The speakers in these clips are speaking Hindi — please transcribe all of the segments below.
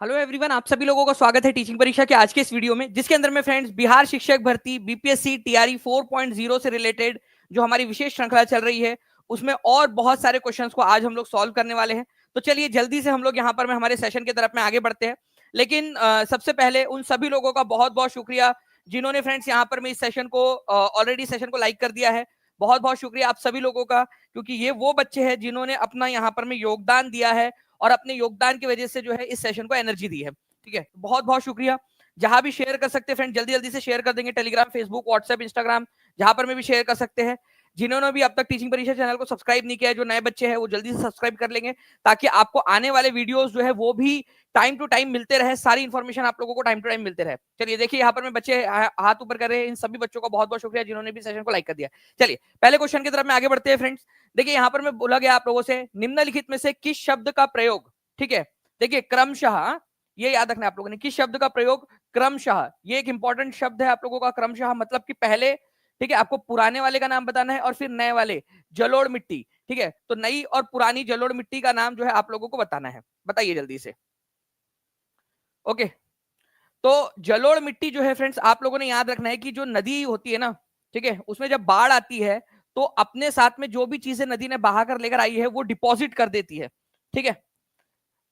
हेलो एवरीवन, आप सभी लोगों का स्वागत है टीचिंग परीक्षा के आज के इस वीडियो में, जिसके अंदर में फ्रेंड्स बिहार शिक्षक भर्ती बीपीएससी टीआरई 4.0 से रिलेटेड जो हमारी विशेष श्रृंखला चल रही है उसमें और बहुत सारे क्वेश्चंस को आज हम लोग सॉल्व करने वाले हैं। तो चलिए जल्दी से हम लोग यहाँ पर में हमारे सेशन की तरफ में आगे बढ़ते हैं। लेकिन सबसे पहले उन सभी लोगों का बहुत बहुत शुक्रिया जिन्होंने फ्रेंड्स यहाँ पर में इस सेशन को ऑलरेडी सेशन को लाइक कर दिया है। बहुत बहुत शुक्रिया आप सभी लोगों का, क्योंकि ये वो बच्चे हैं जिन्होंने अपना यहाँ पर में योगदान दिया है और अपने योगदान की वजह से जो है इस सेशन को एनर्जी दी है। ठीक है, बहुत बहुत शुक्रिया। जहां भी शेयर कर सकते हैं फ्रेंड जल्दी जल्दी से शेयर कर देंगे, टेलीग्राम, फेसबुक, व्हाट्सएप, इंस्टाग्राम, जहां पर में भी शेयर कर सकते हैं। जिन्होंने भी अब तक टीचिंग परीक्षा चैनल को सब्सक्राइब नहीं किया है, जो नए बच्चे हैं वो जल्दी से सब्सक्राइब कर लेंगे ताकि आपको आने वाले वीडियोस जो है वो भी टाइम टू टाइम मिलते रहे, सारी इन्फॉर्मेशन आप लोगों को टाइम टू टाइम मिलते रहे। चलिए देखिए यहाँ पर मैं बच्चे हाथ ऊपर कर रहे हैं, इन सभी बच्चों का बहुत बहुत शुक्रिया जिन्होंने भी सेशन को लाइक कर दिया। चलिए पहले क्वेश्चन की तरफ में आगे बढ़ते हैं फ्रेंड्स। देखिए यहाँ पर मैं बोला गया आप लोगों से निम्नलिखित में से किस शब्द का प्रयोग, ठीक है, देखिए क्रमशः, ये याद रखना आप लोगों ने, किस शब्द का प्रयोग क्रमशः, ये एक इंपॉर्टेंट शब्द है आप लोगों का। क्रमशः मतलब कि पहले, ठीक है, आपको पुराने वाले का नाम बताना है और फिर नए वाले, जलोढ़ मिट्टी, ठीक है, तो नई और पुरानी जलोढ़ मिट्टी का नाम जो है आप लोगों को बताना है। बताइए जल्दी से। ओके, तो जलोढ़ मिट्टी जो है फ्रेंड्स आप लोगों ने याद रखना है कि जो नदी होती है ना, ठीक है, उसमें जब बाढ़ आती है तो अपने साथ में जो भी चीजें नदी ने बहा कर लेकर आई है वो डिपॉजिट कर देती है। ठीक है,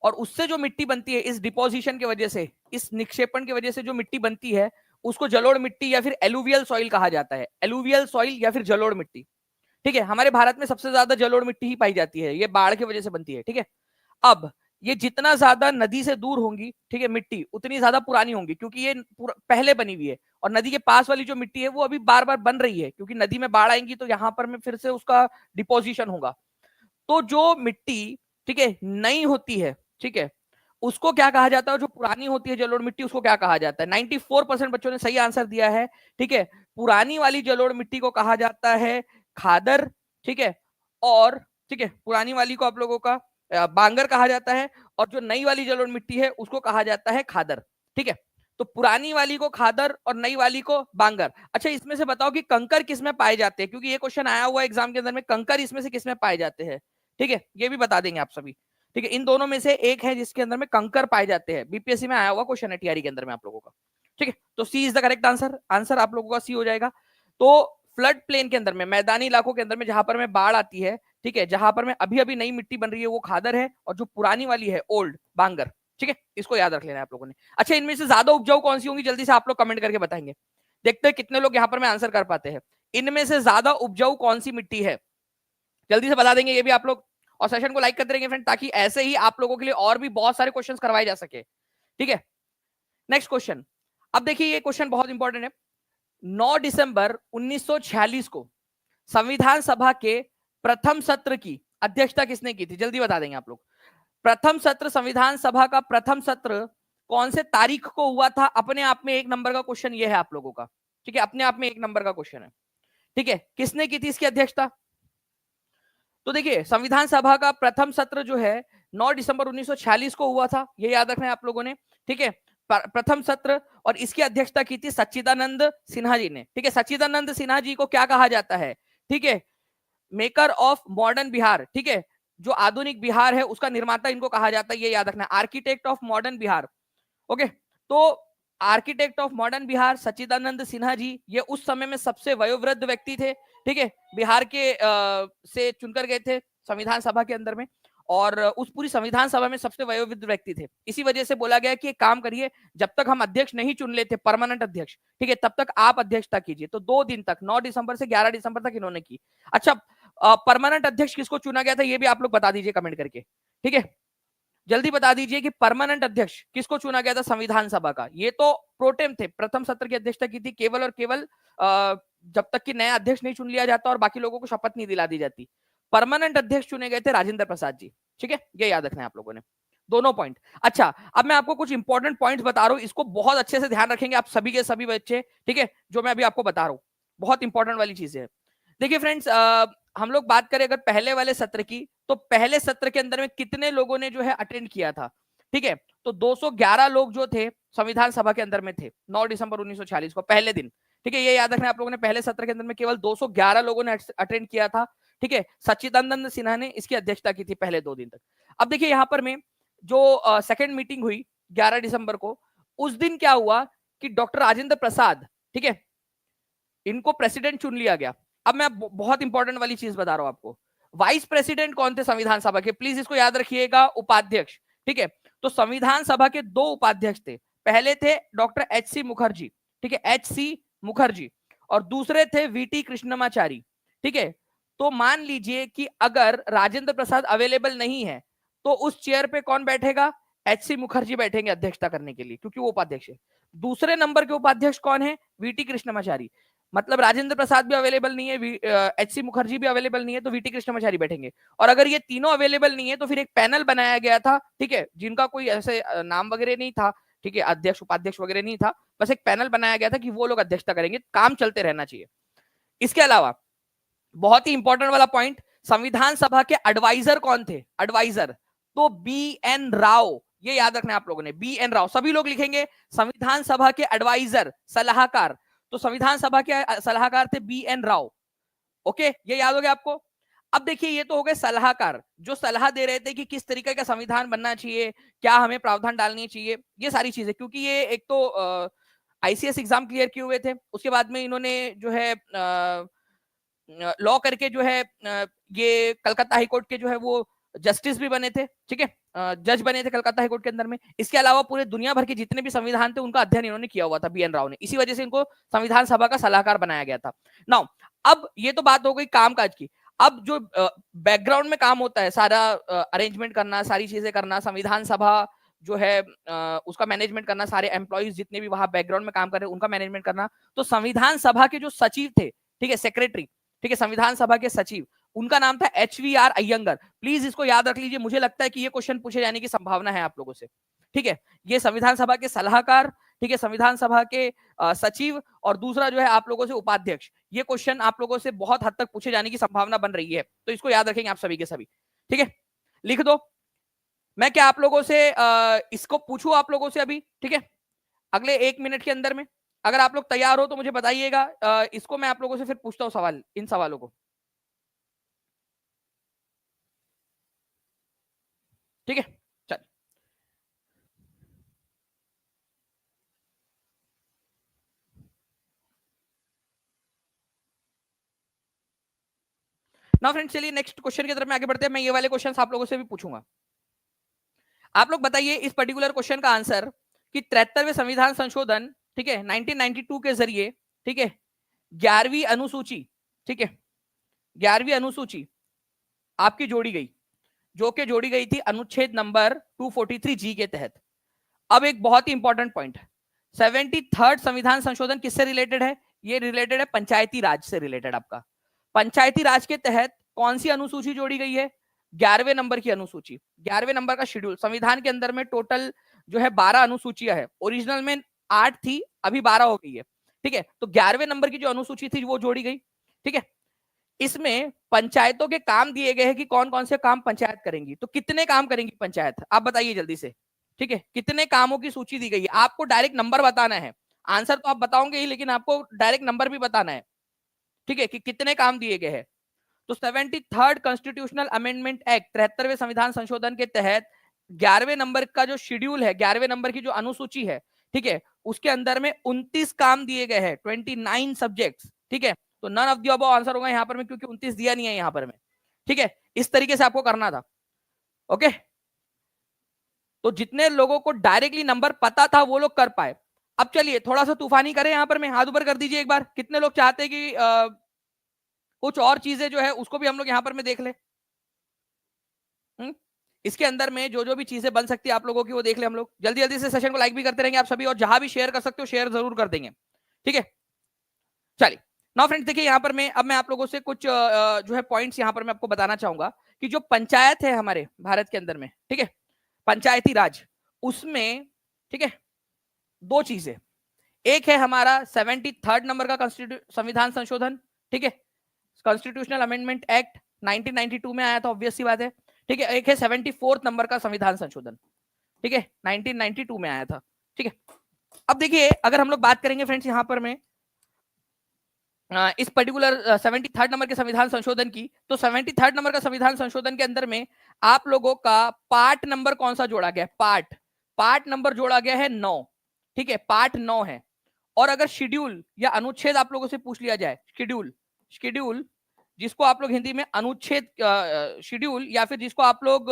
और उससे जो मिट्टी बनती है, इस डिपोजिशन की वजह से, इस निक्षेपण की वजह से जो मिट्टी बनती है उसको जलोढ़ मिट्टी या फिर एलुवियल सॉइल कहा जाता है। एलुवियल सॉइल या फिर जलोढ़ मिट्टी। ठीक है, हमारे भारत में सबसे ज्यादा जलोढ़ मिट्टी ही पाई जाती है, ये बाढ़ की वजह से बनती है। ठीक है, अब ये जितना ज्यादा नदी से दूर होंगी, ठीक है, मिट्टी उतनी ज्यादा पुरानी होंगी, क्योंकि ये पहले बनी हुई है। और नदी के पास वाली जो मिट्टी है वो अभी बार बार बन रही है, क्योंकि नदी में बाढ़ आएंगी तो यहाँ पर में फिर से उसका डिपोजिशन होगा। तो जो मिट्टी, ठीक है, नई होती है, ठीक है, उसको क्या कहा जाता है, जो पुरानी होती है जलोढ़ मिट्टी उसको क्या कहा जाता है। 94% बच्चों ने सही आंसर दिया है। ठीक है, पुरानी वाली जलोढ़ मिट्टी को कहा जाता है खादर। ठीक है, और ठीक है, पुरानी वाली को आप लोगों का बांगर कहा जाता है, और जो नई वाली जलोढ़ मिट्टी है उसको कहा जाता है खादर। ठीक है, तो पुरानी वाली को खादर और नई वाली को बांगर। अच्छा, इसमें से बताओ कि कंकर किस में पाए जाते हैं, क्योंकि ये क्वेश्चन आया हुआ एग्जाम के अंदर में, कंकर इसमें से किस में पाए जाते हैं। ठीक है, ये भी बता देंगे आप सभी। ठीक है, इन दोनों में से एक है जिसके अंदर में कंकर पाए जाते हैं। बीपीएससी में आया हुआ क्वेश्चन है टीआरई के अंदर में आप लोगों का। ठीक है, तो C is the correct answer. Answer आप लोगों का सी हो जाएगा। तो फ्लड प्लेन के अंदर में, मैदानी इलाकों के अंदर में जहां पर में बाढ़ आती है, ठीक है, जहां पर में अभी अभी नई मिट्टी बन रही है वो खादर है, और जो पुरानी वाली है ओल्ड, बांगर। ठीक है, इसको याद रख लेना है आप लोगों ने। अच्छा, इनमें से ज्यादा उपजाऊ कौन सी होंगी, जल्दी से आप लोग कमेंट करके बताएंगे। देखते हैं कितने लोग यहाँ पर में आंसर कर पाते हैं। इनमें से ज्यादा उपजाऊ कौन सी मिट्टी है, जल्दी से बता देंगे ये भी आप लोग। और सेशन को लाइक करते रहेंगे फ्रेंड, ताकि ऐसे ही आप लोगों के लिए और भी बहुत सारे क्वेश्चंस करवाए जा सके। ठीक है, नेक्स्ट क्वेश्चन। अब देखिए ये क्वेश्चन बहुत इंपॉर्टेंट है। 9 दिसंबर 1946 को संविधान सभा के प्रथम सत्र की अध्यक्षता किसने की थी, जल्दी बता देंगे आप लोग। प्रथम सत्र, संविधान सभा का प्रथम सत्र कौन से तारीख को हुआ था। अपने आप में एक नंबर का क्वेश्चन ये है आप लोगों का। ठीक है, अपने आप में एक नंबर का क्वेश्चन है। ठीक है, किसने की थी इसकी अध्यक्षता। तो देखिए संविधान सभा का प्रथम सत्र जो है 9 दिसंबर 1946 को हुआ था, ये याद रखना है आप लोगों ने। ठीक है, प्रथम सत्र, और इसकी अध्यक्षता की थी सच्चिदानंद सिन्हा जी ने। ठीक है, सच्चिदानंद सिन्हा जी को क्या कहा जाता है, ठीक है, मेकर ऑफ मॉडर्न बिहार। ठीक है, जो आधुनिक बिहार है उसका निर्माता इनको कहा जाता है, ये याद रखना है, architect of modern Bihar. Okay, तो आर्किटेक्ट ऑफ मॉडर्न बिहार सच्चिदानंद सिन्हा जी, ये उस समय में सबसे वयोवृद्ध व्यक्ति थे। ठीक है, बिहार के से चुनकर गए थे संविधान सभा के अंदर में, और उस पूरी संविधान सभा में सबसे वयोवृद्ध व्यक्ति थे। इसी वजह से बोला गया कि एक काम करिए, जब तक हम अध्यक्ष नहीं चुन लेते परमानेंट अध्यक्ष, ठीक है, तब तक आप अध्यक्षता कीजिए। तो 2 दिन तक, 9 दिसंबर से 11 दिसंबर तक इन्होंने की। अच्छा, परमानेंट अध्यक्ष किसको चुना गया था ये भी आप लोग बता दीजिए कमेंट करके। ठीक है, जल्दी बता दीजिए कि परमानेंट अध्यक्ष किसको चुना गया था संविधान सभा का। ये तो प्रोटेम थे, प्रथम सत्र की अध्यक्षता की थी केवल और केवल जब तक कि नया अध्यक्ष नहीं चुन लिया जाता और बाकी लोगों को शपथ नहीं दिला दी जाती। परमानेंट अध्यक्ष चुने गए थे राजेंद्र प्रसाद जी। ठीक है, ये याद रखना है आप लोगों ने, दोनों पॉइंट। अच्छा, अब मैं आपको कुछ इंपॉर्टेंट पॉइंट बता रहा हूं, इसको बहुत अच्छे से ध्यान रखेंगे आप सभी के सभी बच्चे। ठीक है, जो मैं अभी आपको बता रहा हूं बहुत इंपॉर्टेंट वाली चीजें है। देखिए फ्रेंड्स, हम लोग बात करें अगर पहले वाले सत्र की, तो पहले सत्र के अंदर में कितने लोगों ने जो है अटेंड किया था। ठीक है, तो 211 लोग जो थे संविधान सभा के अंदर में थे 9 दिसंबर 1946 को, पहले दिन। ठीक है, ये याद रखना आप लोगों ने, पहले सत्र के अंदर में केवल 211 लोगों ने अटेंड किया था। ठीक है, सच्चिदानंद सिन्हा ने इसकी अध्यक्षता की थी पहले 2 दिन तक। अब देखिए यहां पर में जो सेकंड मीटिंग हुई, 11 दिसंबर को, उस दिन क्या हुआ कि डॉक्टर राजेंद्र प्रसाद, ठीक है, इनको प्रेसिडेंट चुन लिया गया। अब मैं बहुत इंपॉर्टेंट वाली चीज बता रहा हूं आपको, वाइस प्रेसिडेंट कौन थे संविधान सभा के, प्लीज इसको याद रखिएगा, उपाध्यक्ष, ठीक है। तो संविधान सभा के दो उपाध्यक्ष थे, पहले थे डॉक्टर एच सी मुखर्जी, ठीक है, एच सी मुखर्जी, और दूसरे थे वीटी कृष्णमाचारी, ठीक है। तो मान लीजिए कि अगर राजेंद्र प्रसाद अवेलेबल नहीं है तो उस चेयर पे कौन बैठेगा, एच सी मुखर्जी बैठेंगे अध्यक्षता करने के लिए, क्योंकि वो उपाध्यक्ष है। दूसरे नंबर के उपाध्यक्ष कौन है, वीटी कृष्णमाचारी, मतलब राजेंद्र प्रसाद भी अवेलेबल नहीं है, एच सी मुखर्जी भी अवेलेबल नहीं है, तो वीटी कृष्णमाचारी बैठेंगे। और अगर ये तीनों अवेलेबल नहीं है तो फिर एक पैनल बनाया गया था, ठीक है, जिनका कोई ऐसे नाम वगैरह नहीं था, ठीक है, अध्यक्ष उपाध्यक्ष वगैरह नहीं था, बस एक पैनल बनाया गया था कि वो लोग अध्यक्षता करेंगे, काम चलते रहना चाहिए। इसके अलावा बहुत ही इंपॉर्टेंट वाला पॉइंट, संविधान सभा के एडवाइजर कौन थे, एडवाइजर, तो बी एन राव, ये याद रखना है आप लोगों ने, बी एन राव, सभी लोग लिखेंगे संविधान सभा के एडवाइजर, सलाहकार, तो संविधान सभा के सलाहकार थे बी एन राव, ओके, ये याद हो गया आपको। अब देखिए, ये तो हो गए सलाहकार, जो सलाह दे रहे थे कि किस तरीके का संविधान बनना चाहिए, क्या हमें प्रावधान डालनी चाहिए, ये सारी चीजें, क्योंकि ये एक तो आईसीएस एग्जाम क्लियर किए हुए थे, उसके बाद में इन्होंने जो है लॉ करके जो है ये कलकत्ता हाईकोर्ट के जो है वो जस्टिस भी बने थे, ठीक है, जज बने थे कलकत्ता हाईकोर्ट के अंदर में। इसके अलावा पूरे दुनिया भर के जितने भी संविधान थे उनका अध्ययन इन्होंने किया हुआ था, बी एन राव ने, इसी वजह से इनको संविधान सभा का सलाहकार बनाया गया था। नाउ अब ये तो बात हो गई कामकाज की, अब जो बैकग्राउंड में काम होता है, सारा अरेंजमेंट करना, सारी चीजें करना, संविधान सभा जो है उसका मैनेजमेंट करना, सारे एम्प्लॉइज जितने भी वहां बैकग्राउंड में काम कर रहे हैं उनका मैनेजमेंट करना, तो संविधान सभा के जो सचिव थे, ठीक है, सेक्रेटरी, ठीक है, संविधान सभा के सचिव, उनका नाम था एचवीआर अयंगर, प्लीज इसको याद रख लीजिए, मुझे लगता है कि ये क्वेश्चन पूछे जाने की संभावना है आप लोगों से, ठीक है। ये संविधान सभा के सलाहकार, ठीक है, संविधान सभा के सचिव, और दूसरा जो है आप लोगों से उपाध्यक्ष, ये क्वेश्चन आप लोगों से बहुत हद तक पूछे जाने की संभावना बन रही है, तो इसको याद रखेंगे आप सभी के सभी, ठीक है, लिख दो। मैं क्या आप लोगों से इसको पूछूं आप लोगों से अभी, ठीक है, अगले 1 मिनट के अंदर में, अगर आप लोग तैयार हो तो मुझे बताइएगा, इसको मैं आप लोगों से फिर पूछता हूं सवाल, इन सवालों को, ठीक है, चल। नाउ फ्रेंड्स, चलिए नेक्स्ट क्वेश्चन की तरफ में आगे बढ़ते हैं। मैं ये वाले क्वेश्चन आप लोगों से भी पूछूंगा, आप लोग बताइए इस पर्टिकुलर क्वेश्चन का आंसर कि 73वें संविधान संशोधन, ठीक है, 1992 के जरिए, ठीक है, 11वीं अनुसूची, ठीक है, 11वीं अनुसूची आपकी जोड़ी गई, जो कि जोड़ी गई थी अनुच्छेद नंबर 243 जी के तहत। अब एक बहुत ही इंपॉर्टेंट पॉइंट, 73rd संविधान संशोधन किससे रिलेटेड है, ये रिलेटेड है पंचायती राज से रिलेटेड। आपका पंचायती राज के तहत कौन सी अनुसूची जोड़ी गई है, 11वें नंबर की अनुसूची, 11वें नंबर का शेड्यूल। संविधान के अंदर में टोटल जो है 12 अनुसूचियां है, ओरिजिनल में 8 थी, अभी 12 हो गई है, ठीक है। तो 11वें नंबर की जो अनुसूची थी वो जोड़ी गई, ठीक है। इसमें पंचायतों के काम दिए गए हैं कि कौन कौन से काम पंचायत करेंगी, तो कितने काम करेंगी पंचायत, आप बताइए जल्दी से, ठीक है, कितने कामों की सूची दी गई है, आपको डायरेक्ट नंबर बताना है, आंसर तो आप बताओगे ही लेकिन आपको डायरेक्ट नंबर भी बताना है, ठीक है, कि कितने काम दिए गए हैं। तो 73rd कॉन्स्टिट्यूशनल अमेंडमेंट एक्ट, 73वें संविधान संशोधन के तहत 11वें नंबर का जो शेड्यूल है, 11वें नंबर की जो अनुसूची है, ठीक है, उसके अंदर में 29 काम दिए गए हैं, 29 सब्जेक्ट्स, ठीक है। तो none of the above answer होगा यहाँ पर में, क्योंकि 29 दिया नहीं है यहाँ पर में, ठीक है। इस तरीके से आपको करना था, ओके। तो जितने लोगों को डायरेक्टली नंबर पता था वो लोग कर पाए। अब चलिए थोड़ा सा तूफानी करें यहाँ पर में, हाथ ऊपर कर दीजिए एक बार, कितने लोग चाहते हैं कि कुछ और चीजें जो है उसको भी हम लोग यहाँ पर में देख ले। इसके अंदर में जो जो भी चीजें बन सकती है आप लोगों की वो देख ले हम लोग। जल्दी जल्दी से सेशन को लाइक भी करते रहेंगे आप सभी, और जहां भी शेयर कर सकते हो शेयर जरूर कर देंगे, ठीक है। चलिए नाउ फ्रेंड्स, देखिए यहाँ पर मैं अब मैं आप लोगों से कुछ जो है पॉइंट्स यहाँ पर मैं आपको बताना चाहूंगा कि जो पंचायत है हमारे भारत के अंदर में, ठीक है, पंचायती राज, उसमें, ठीक है, दो चीजें, एक है हमारा 73rd नंबर का संविधान संशोधन, ठीक है, कॉन्स्टिट्यूशनल अमेंडमेंट एक्ट 1992 में आया था, ऑब्वियस सी बात है, ठीक है। एक है 74th नंबर का संविधान संशोधन, ठीक है, 1992 में आया था, ठीक है। अब देखिए अगर हम लोग बात करेंगे फ्रेंड्स यहाँ पर मैं इस पर्टिकुलर 73rd नंबर के संविधान संशोधन की, तो 73rd नंबर का संविधान संशोधन के अंदर में आप लोगों का पार्ट नंबर कौन सा जोड़ा गया, पार्ट, पार्ट नंबर जोड़ा गया है 9, ठीक है, पार्ट 9 है। और अगर शेड्यूल या अनुच्छेद आप लोगों से पूछ लिया जाए, शेड्यूल, शेड्यूल जिसको आप लोग हिंदी में अनुच्छेद, शेड्यूल, या फिर जिसको आप लोग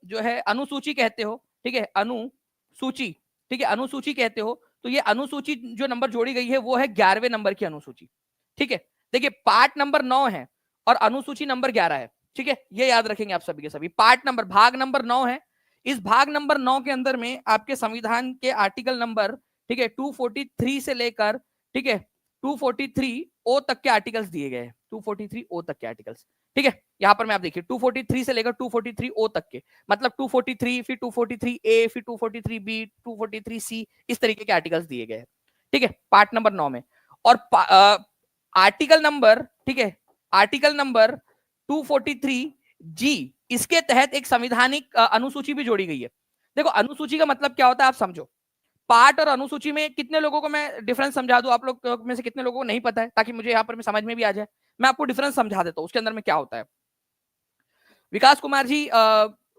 जो है अनुसूची कहते हो, ठीक है, अनुसूची, ठीक है, अनुसूची कहते हो, तो ये अनुसूची जो नंबर जोड़ी गई है वो है 11वें नंबर की अनुसूची, ठीक है। देखिए पार्ट नंबर 9 है और अनुसूची नंबर 11 है, ठीक है, ये याद रखेंगे आप सभी के सभी। पार्ट नंबर, भाग नंबर 9 है, इस भाग नंबर 9 के अंदर में आपके संविधान के आर्टिकल नंबर, ठीक है, 243 से लेकर, ठीक है, 243 ओ तक के आर्टिकल्स दिए गए हैं, 243 ओ तक के आर्टिकल्स, ठीक है। यहां पर मैं आप देखिए 243 से लेकर 243 ओ तक के, मतलब 243, फिर 243 ए, फिर 243 बी, 243 सी, इस तरीके के आर्टिकल्स दिए गए हैं, ठीक है, पार्ट नंबर 9 में। और आर्टिकल नंबर, ठीक है, आर्टिकल नंबर 243 जी, इसके तहत एक संवैधानिक अनुसूची भी जोड़ी गई है। देखो अनुसूची का मतलब क्या होता है आप समझो। पार्ट और अनुसूची में कितने लोगों को मैं डिफरेंस समझा दूं, आप लोग में से कितने लोगों को नहीं पता है, ताकि मुझे यहाँ पर मैं समझ में भी आ जाए। मैं आपको डिफरेंस समझा देता हूँ उसके अंदर में क्या होता है। विकास कुमार जी,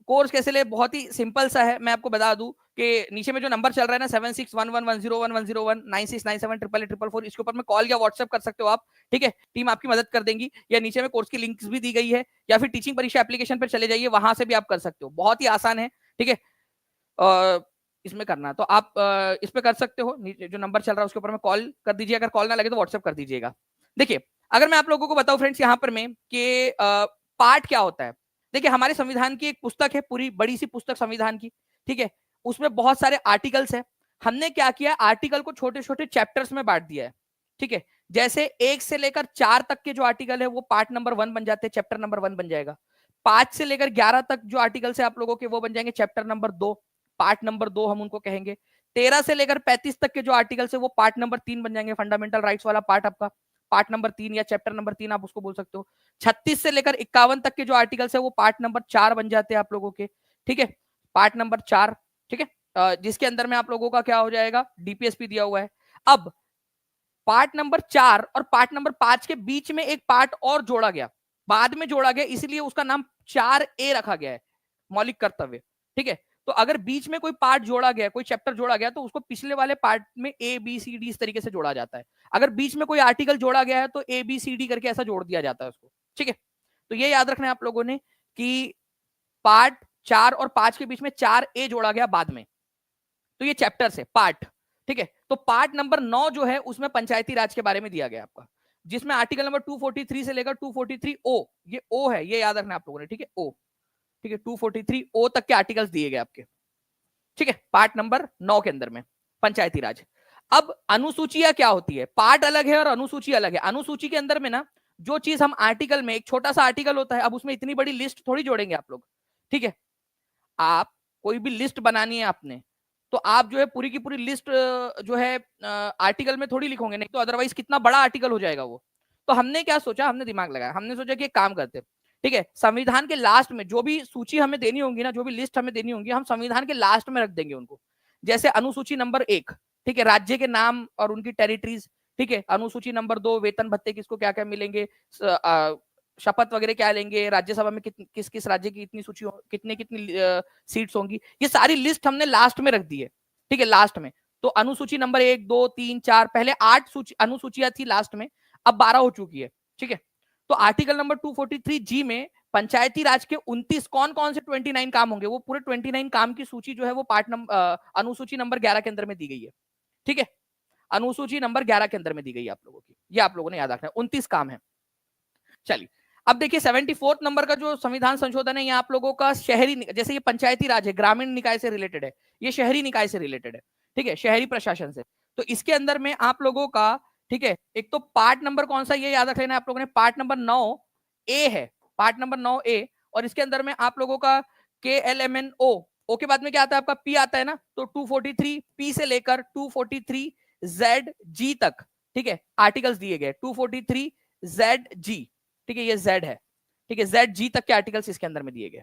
कोर्स कैसे ले, बहुत ही सिंपल सा है। मैं आपको बता दूं कि नीचे में जो नंबर चल रहा है ना 7611101101, 96978844, इसके ऊपर में कॉल या व्हाट्सएप कर सकते हो आप, ठीक है, टीम आपकी मदद कर देंगी। या नीचे में कोर्स की लिंक्स भी दी गई है, या फिर टीचिंग परीक्षा एप्लीकेशन पर चले जाइए, वहां से भी आप कर सकते हो, बहुत ही आसान है, ठीक है। इसमें करना तो आप इस पे कर सकते हो, जो नंबर चल रहा है उसके ऊपर में कॉल कर दीजिए, अगर कॉल ना लगे तो व्हाट्सएप कर दीजिएगा। देखिए अगर मैं आप लोगों को बताऊं फ्रेंड्स यहाँ पर में कि पार्ट क्या होता है। देखिए हमारे संविधान की एक पुस्तक है, पूरी बड़ी सी पुस्तक संविधान की, ठीक है, उसमें बहुत सारे आर्टिकल्स है। हमने क्या किया, आर्टिकल को छोटे छोटे चैप्टर्स में बांट दिया है, ठीक है। जैसे 1 से लेकर 4 तक के जो आर्टिकल है वो पार्ट नंबर 1 बन जाते हैं, चैप्टर नंबर 1 बन जाएगा। 5 से लेकर 11 तक जो आर्टिकल्स है आप लोगों के वो बन जाएंगे चैप्टर नंबर 2, पार्ट नंबर 2 हम उनको कहेंगे। 13 से लेकर 35 तक के जो आर्टिकल्स है वो पार्ट नंबर 3 बन जाएंगे, फंडामेंटल राइट्स वाला पार्ट आपका पार्ट नंबर 3 या चैप्टर नंबर 3 आप उसको बोल सकते हो। 36 से लेकर 51 तक के जो आर्टिकल्स है वो पार्ट नंबर 4 बन जाते हैं आप लोगों के, ठीक है, पार्ट नंबर 4, ठीक है, जिसके अंदर में आप लोगों का क्या हो जाएगा, डीपीएसपी दिया हुआ है। अब पार्ट नंबर 4 और पार्ट नंबर 5 के बीच में एक पार्ट और जोड़ा गया, बाद में जोड़ा गया, इसलिए उसका नाम 4A रखा गया है, मौलिक कर्तव्य, ठीक है। तो अगर बीच में कोई पार्ट जोड़ा गया, कोई चैप्टर जोड़ा गया, तो उसको पिछले वाले पार्ट में ए बी सी डी इस तरीके से जोड़ा जाता है। अगर बीच में कोई आर्टिकल जोड़ा गया है तो ए बी सी डी करके ऐसा जोड़ दिया जाता है उसको, ठीक है। तो ये याद रखना है आप लोगों ने कि पार्ट 4 और 5 के बीच में 4A जोड़ा गया बाद में, तो ये चैप्टर्स है, पार्ट, ठीक है। तो पार्ट नंबर 9 जो है उसमें पंचायती राज के बारे में दिया गया आपका, जिसमें आर्टिकल नंबर 243 से लेकर 243 ओ, ये ओ है, ये याद रखना आप लोगों ने, ठीक है, ओ, ठीक है, 243 ओ तक के आर्टिकल्स दिए गए आपके, ठीक है, पार्ट नंबर 9 के अंदर में पंचायती राज। अब अनुसूचियां क्या होती है, पार्ट अलग है और अनुसूची अलग है। अनुसूची के अंदर में ना जो चीज हम आर्टिकल में, एक छोटा सा आर्टिकल होता है, अब उसमें इतनी बड़ी लिस्ट थोड़ी जोड़ेंगे आप लोग, ठीक है। आप कोई भी लिस्ट बनानी है आपने, तो आप जो है पूरी की पूरी लिस्ट जो है आर्टिकल में थोड़ी लिखोगे, नहीं तो अदरवाइज कितना बड़ा आर्टिकल हो जाएगा वो। तो हमने क्या सोचा, हमने दिमाग लगाया, हमने सोचा कि एक काम करते, ठीक है, संविधान के लास्ट में जो भी सूची हमें देनी होगी ना, जो भी लिस्ट हमें देनी होगी, हम संविधान के लास्ट में रख देंगे उनको। जैसे अनुसूची नंबर 1, ठीक है, राज्य के नाम और उनकी टेरिटरीज, ठीक है। अनुसूची नंबर 2, वेतन भत्ते किसको क्या क्या मिलेंगे, शपथ वगैरह क्या लेंगे, राज्यसभा में किस किस राज्य की इतनी सूची, कितनी कितनी सीट्स होंगी, ये सारी लिस्ट हमने लास्ट में रख दी है, ठीक है, लास्ट में। तो अनुसूची नंबर 1, 2, 3, 4, पहले 8 सूची अनुसूचियां थी लास्ट में, अब 12 हो चुकी है, ठीक है। तो आर्टिकल नंबर 243 जी में पंचायती राज के 29 कौन कौन से 29 काम होंगे, वो पूरे 29 काम की सूची जो है वो पार्ट नंबर अनुसूची नंबर 11 के अंदर में दी गई है, ठीक है। अनुसूची नंबर 11 के अंदर में दी गई है आप लोगों की, ये आप लोगों ने याद रखना है, 29 काम है। चलिए अब देखिए 74 नंबर का जो संविधान संशोधन है, ये आप लोगों का शहरी, जैसे ये पंचायती राज है, ग्रामीण निकाय से रिलेटेड है, ये शहरी निकाय से रिलेटेड है, ठीक है, शहरी प्रशासन से। तो इसके अंदर में आप लोगों का, ठीक है, एक तो पार्ट नंबर कौन सा ये याद रख लेना आप लोगों ने, पार्ट नंबर 9A है, पार्ट नंबर 9A। और इसके अंदर में आप लोगों का KLMNO, ओ के बाद में क्या आता है आपका P आता है ना, तो 243 P से लेकर 243 ZG तक, ठीक है, आर्टिकल्स दिए गए 243 ZG, ठीक है, ये Z है, ठीक है, ZG तक के आर्टिकल्स इसके अंदर में दिए गए।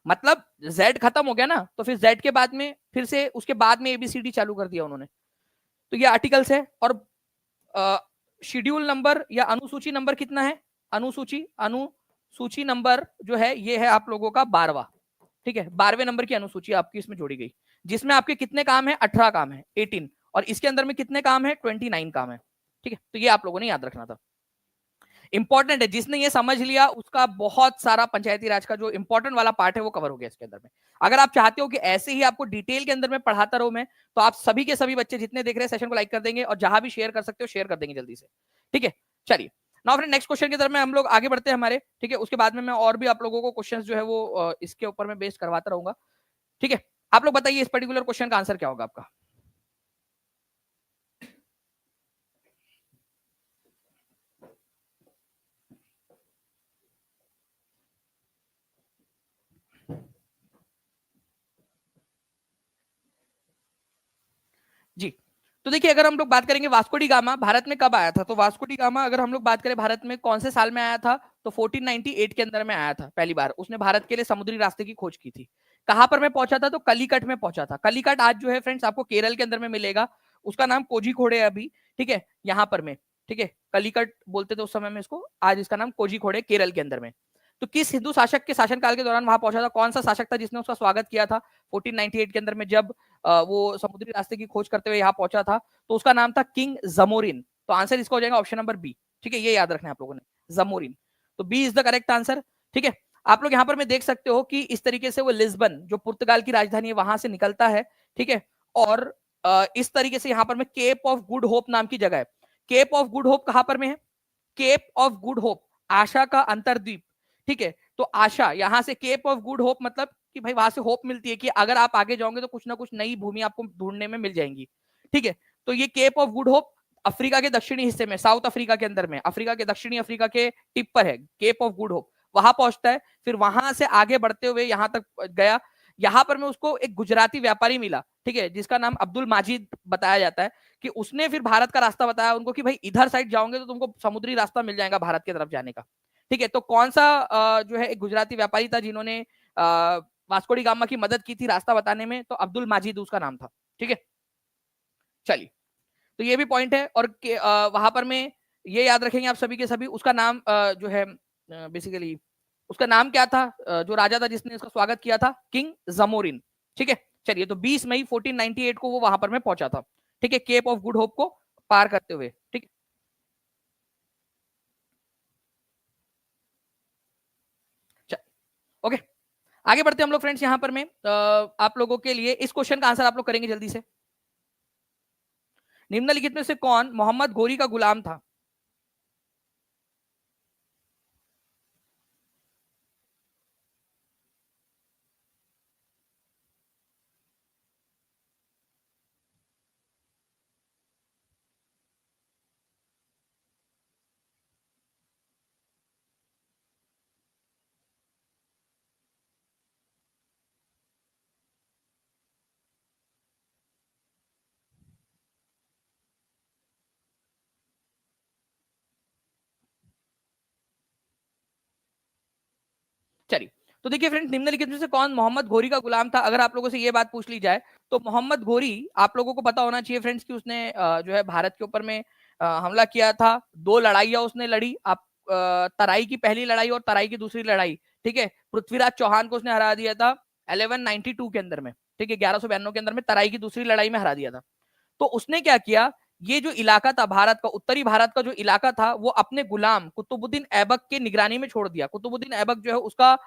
मतलब Z खत्म हो गया ना, तो फिर Z के बाद में फिर से उसके बाद में ABCD चालू कर दिया उन्होंने, तो ये आर्टिकल्स है। और शेड्यूल नंबर या अनुसूची नंबर कितना है, अनुसूची नंबर जो है ये है आप लोगों का 12वां, ठीक ठीक है, 12वें नंबर की अनुसूची आपकी इसमें जोड़ी गई, जिसमें आपके कितने काम है, 18 काम है, 18, और इसके अंदर में कितने काम है, 29 काम है। ठीक है, तो ये आप लोगों ने याद रखना था, इंपॉर्टेंट है। जिसने ये समझ लिया उसका बहुत सारा पंचायती राज का जो इंपॉर्टेंट वाला पार्ट है वो कवर हो गया इसके अंदर में। अगर आप चाहते हो कि ऐसे ही आपको डिटेल के अंदर में पढ़ाता रहूं मैं, तो आप सभी के सभी बच्चे जितने देख रहे हैं सेशन को लाइक कर देंगे, और जहां भी शेयर कर सकते हो शेयर कर देंगे जल्दी से। ठीक है, चलिए नाउ फ्रेंड नेक्स्ट क्वेश्चन की तरफ में हम लोग आगे बढ़ते हैं हमारे। ठीक है, उसके बाद में मैं और भी आप लोगों को क्वेश्चन जो है वो इसके ऊपर में बेस्ड करवाता रहूंगा। ठीक है, आप लोग बताइए इस पर्टिकुलर क्वेश्चन का आंसर क्या होगा आपका। जी, तो देखिए अगर हम लोग बात करेंगे वास्को डी गामा भारत में कब आया था, तो वास्को डी गामा अगर हम लोग बात करें भारत में कौन से साल में आया था, तो 1498 के अंदर में आया था पहली बार। उसने भारत के लिए समुद्री रास्ते की खोज की थी। कहां पर में पहुंचा था, तो कलिकट में पहुंचा था। कलिकट आज जो है फ्रेंड्स आपको केरल के अंदर में मिलेगा, उसका नाम कोझीकोड है अभी। ठीक है, यहाँ पर में, ठीक है, कलिकट बोलते थे उस समय में इसको, आज इसका नाम कोझीकोड है केरल के अंदर में। तो किस हिंदू शासक के शासनकाल के दौरान वहां पहुंचा था, कौन सा शासक था जिसने उसका स्वागत किया था 1498 के अंदर में, जब वो समुद्री रास्ते की खोज करते हुए यहाँ पहुंचा था, तो उसका नाम था किंग जमोरिन। तो आंसर इसका हो जाएगा ऑप्शन नंबर बी। ठीक है, ये याद रखना है आप लोगों ने, जमोरिन। तो b is the correct answer. ठीक है, आप लोग यहाँ पर में देख सकते हो कि इस तरीके से वो लिस्बन जो पुर्तगाल की राजधानी है वहां से निकलता है। ठीक है, और इस तरीके से यहाँ पर में केप ऑफ गुड होप नाम की जगह है। केप ऑफ गुड होप कहां पर में है, केप ऑफ गुड होप, आशा का अंतरद्वीप। ठीक है, तो आशा, यहां से केप ऑफ गुड होप मतलब कि भाई वहां से होप मिलती है कि अगर आप आगे जाओगे तो कुछ ना कुछ नई भूमि आपको ढूंढने में मिल जाएंगी। ठीक है, तो ये Cape of Good Hope Africa के दक्षिणी हिस्से में, साउथ अफ्रीका के अंदर में, अफ्रीका के दक्षिणी अफ्रीका के टिप पर है केप ऑफ गुड होप, वहां पहुंचता है। फिर वहां से आगे बढ़ते हुए यहां तक गया। यहां पर में उसको एक गुजराती व्यापारी मिला, ठीक है, जिसका नाम अब्दुल माजिद बताया जाता है, कि उसने फिर भारत का रास्ता बताया उनको कि भाई इधर साइड जाओगे तो तुमको समुद्री रास्ता मिल जाएगा भारत की तरफ जाने का। ठीक है, तो कौन सा जो है एक गुजराती व्यापारी था जिन्होंने वास्को डी गामा की मदद की थी रास्ता बताने में, तो अब्दुल माजिद उसका नाम था। ठीक है, चलिए, तो ये भी पॉइंट है। और वहां पर में ये याद रखेंगे आप सभी के सभी, उसका नाम जो है बेसिकली उसका नाम क्या था, जो राजा था जिसने इसका स्वागत किया था, किंग जमोरिन। ठीक है, चलिए, तो 20 मई 1498 को वो वहां पर में पहुंचा था। ठीक है, केप ऑफ गुड होप को पार करते हुए। ठीक है, ओके, आगे बढ़ते हैं हम लोग फ्रेंड्स। यहां पर में आप लोगों के लिए इस क्वेश्चन का आंसर आप लोग करेंगे जल्दी से। निम्नलिखित में से कौन मोहम्मद घोरी का गुलाम था। चलिए, तो देखिए फ्रेंड्स, निम्नलिखित में से कौन मोहम्मद घोरी का गुलाम था। अगर आप लोगों से ये बात पूछ ली जाए तो मोहम्मद घोरी, आप लोगों को पता होना चाहिए फ्रेंड्स कि उसने जो है भारत के ऊपर में हमला किया था। 2 लड़ाइयां उसने लड़ी, आप तराई की पहली लड़ाई और तराई की दूसरी लड़ाई। ठीक है, पृथ्वीराज चौहान को उसने हरा दिया था 1192 के अंदर में। ठीक है, 1192 के अंदर में तराई की दूसरी लड़ाई में हरा दिया था। तो उसने क्या किया, ये जो इलाका था भारत का, उत्तरी भारत का जो इलाका था, वो अपने गुलाम कुतुबुद्दीन ऐबक के निगरानी में छोड़ दिया। कुतुबुद्दीन ऐबक जो है उसका